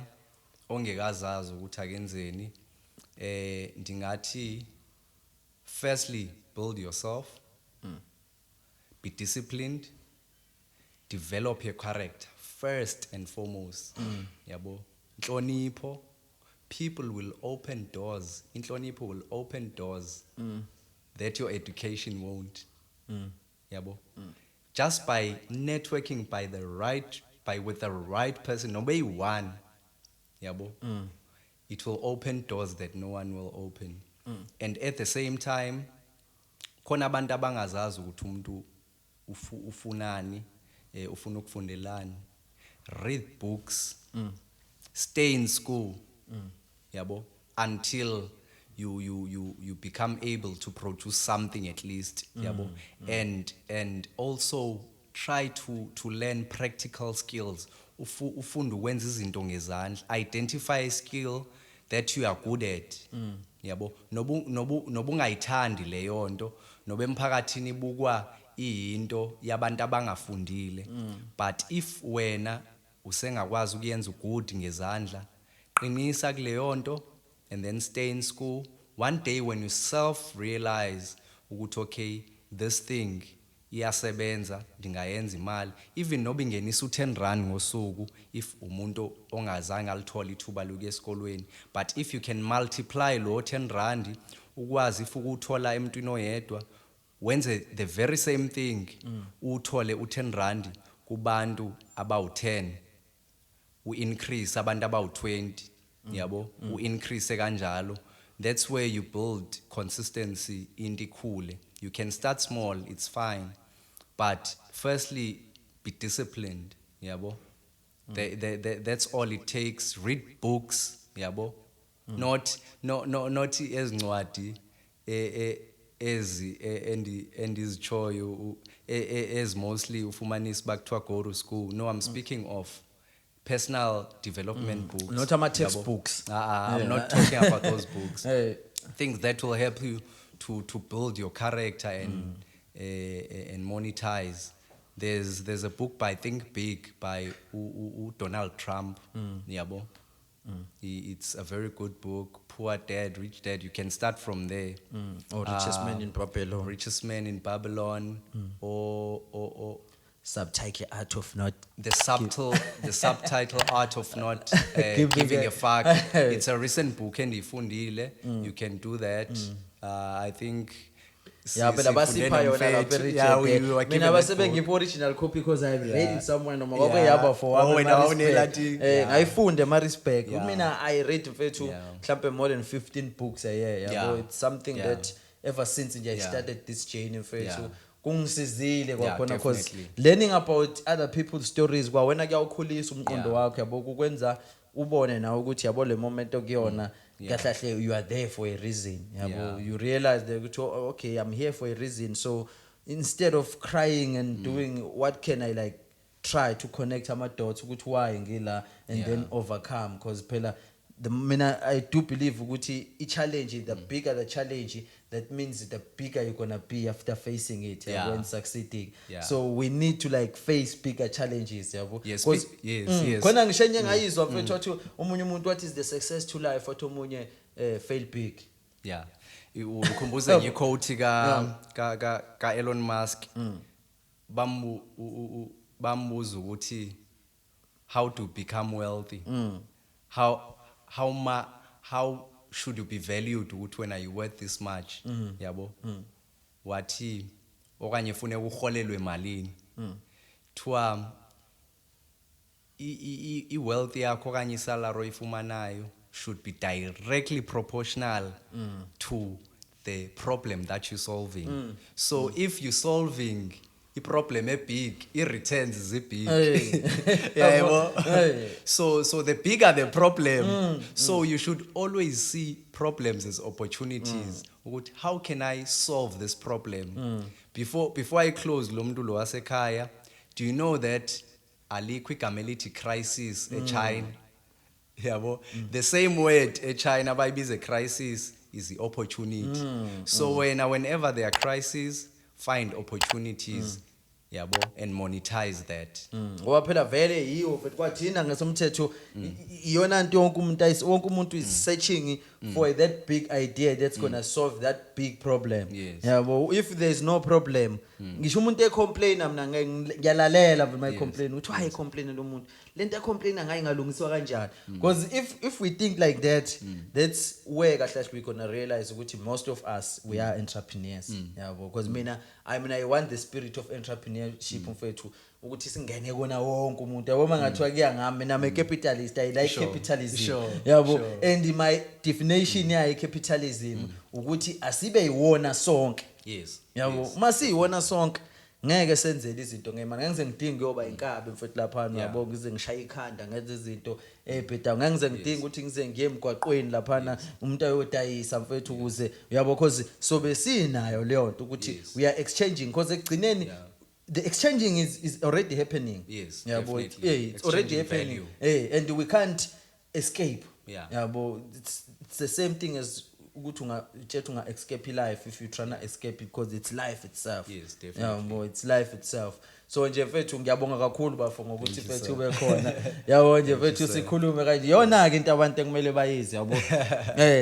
ongekazazi ukuthi akenzeni ndingathi firstly build yourself, be disciplined, develop your character first and foremost. Yabo, inhlonipho, people will open doors. Inhlonipho will open doors that your education won't. Yabo, just by networking with the right person, nobody one. Yabo, it will open doors that no one will open. And at the same time, khona abantu abangazazi ukuthi umuntu ufunani, ufuna ukufundelani. Read books, stay in school, yabo, until you become able to produce something at least, yabo, and also try to learn practical skills. Ufunde ukwenza izinto ngezandla. Identify a skill that you are good at, yabo, nobungayithandi leyo nto, nobe emphakathini ibukwa iyinto yabantu abangafundile. But if wena usengakwazi ukuyenza good ngezandla, qinisa kuleyo nto and then stay in school. One day when you self-realize ukuthi okay, this thing iyasebenza, ndingayenza imali, even nobe ingenisa u-10 ngosuku if umuntu ongazange alithola ithuba lokuya esikolweni. But if you can multiply lo 10 ukwazi if ukuthola emntwini oyedwa, wenze the very same thing, uthole u-10 kubantu abawu-10, u-increase abantu abawu-20, yabo, u-increase kanjalo. That's where you build consistency into ikhule. You can start small, it's fine. But firstly, be disciplined, yabo. That's all it takes. Read books, yabo. Not ezincwadi endizichoyo as mostly ufumanisi bakuthiwa go to school. No, I'm speaking of personal development books. Not ama textbooks. I'm not talking about those books. Things that will help you to build your character and monetize. There's a book by Think Big by Donald Trump. Yabo. It's a very good book. Poor Dad, Rich Dad. You can start from there. Or Richest Man in Babylon. Richest Man in Babylon. Or Subtitle Art of Not. the subtitle Art of Not giving a fuck. It's a recent book and ifundile. You can do that. I think. Yeah, but abasipha yona lapha eRichard. Mina basebe ngipho original copy because I've read it somewhere noma kwabe yaba for one. Ngayifunde ma respect. Mina I read mfethu mhlambe more than 15 books a year. Yabo, it's something that ever since I started this journey mfethu kungisizile kwakhona because learning about other people's stories kwa wena kuyawukhulisa umqondo wakho yabo kukwenza ubone nawe ukuthi yabo le moment okuyona kahlahle you are there for a reason yabo. You realize that okay, I'm here for a reason. So instead of crying and doing what can I like try to connect ama dots ukuthi why ngila and then overcome, because phela I do believe ukuthi I challenge, the bigger the challenge, that means the bigger you're gonna be after facing it when succeeding. So we need to like face bigger challenges. Yes. Khona ngishenye ngayizwa mfethu wathi omunye umuntu what is the success to life, wathi omunye fail big. Yeah. Ukhumbuza ngequote ka Elon Musk. Bambuza ukuthi how to become wealthy. How should you be valued when are you worth this much? Yabo. Wathi okanye ufune uholelwe malini. Thwa I wealth yakho okanye salary oyifumanayo should be directly proportional to the problem that you're solving. So if you're solving a problem big, it returns is big. So the bigger the problem, so you should always see problems as opportunities. How can I solve this problem? Before I close lo muntu lo wasekhaya, do you know that alikho igama elithi crisis eChina yabo the same word eChina bayibiza crisis is the opportunity so whenever there are crises find opportunities yabo and monetize that ngoba phela vele yiyo futhi kwathina ngesomthetho iyona into wonke umuntu is searching for that big idea that's going to solve that big problem Yes. yabo if there's no problem ngisho umuntu ecomplain mina ngiyalalela my complain uthi why complain lo muntu lento ecomplain ngayingalungiswa kanjani because if we think like that that's where kahle we going to realize ukuthi most of us we are entrepreneurs yabo because I want the spirit of entrepreneurship mfethu ukuthi singene kona wonke umuntu yabo mangathiwa kuyangami mina I'm a capitalist I like capitalism yabo and my definition ya capitalism ukuthi asibe yiwona sonke yes yabo masiyiwona sonke ngeke senzele izinto ngemali ngeke ngidinge yoba inkabe mfethu lapha yabo ngize ngishaya ikhanda ngenze izinto ebheda ngeke ngize ngidinge ukuthi ngize ngiye emgwaqweni lapha umuntu ayodayisa mfethu ukuze yabo because so besinayo leyo nto ukuthi we are exchanging because ekugcineni the exchanging is already happening yes yabo definitely it's already happening and we can't escape yabo it's the same thing as ukuthi unga escape life if you trying to escape because it's life itself yes definitely yabo it's life itself so nje mfethu ngiyabonga kakhulu bafo ngokuthi mfethu ube khona yabo nje mfethu sikhulume kanje yona ke into abantu ekumele bayizi yabo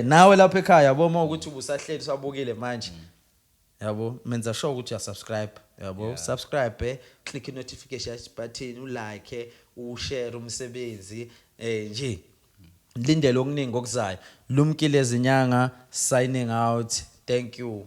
nawe lapha ekhaya yabo uma ukuthi ubusahleli sabukile manje yabo menza sure ukuthi ya subscribe yabo subscribe click notification button ulike ushare umsebenzi nje lindele okuningi okuzayo Mlungiseleli signing out thank you.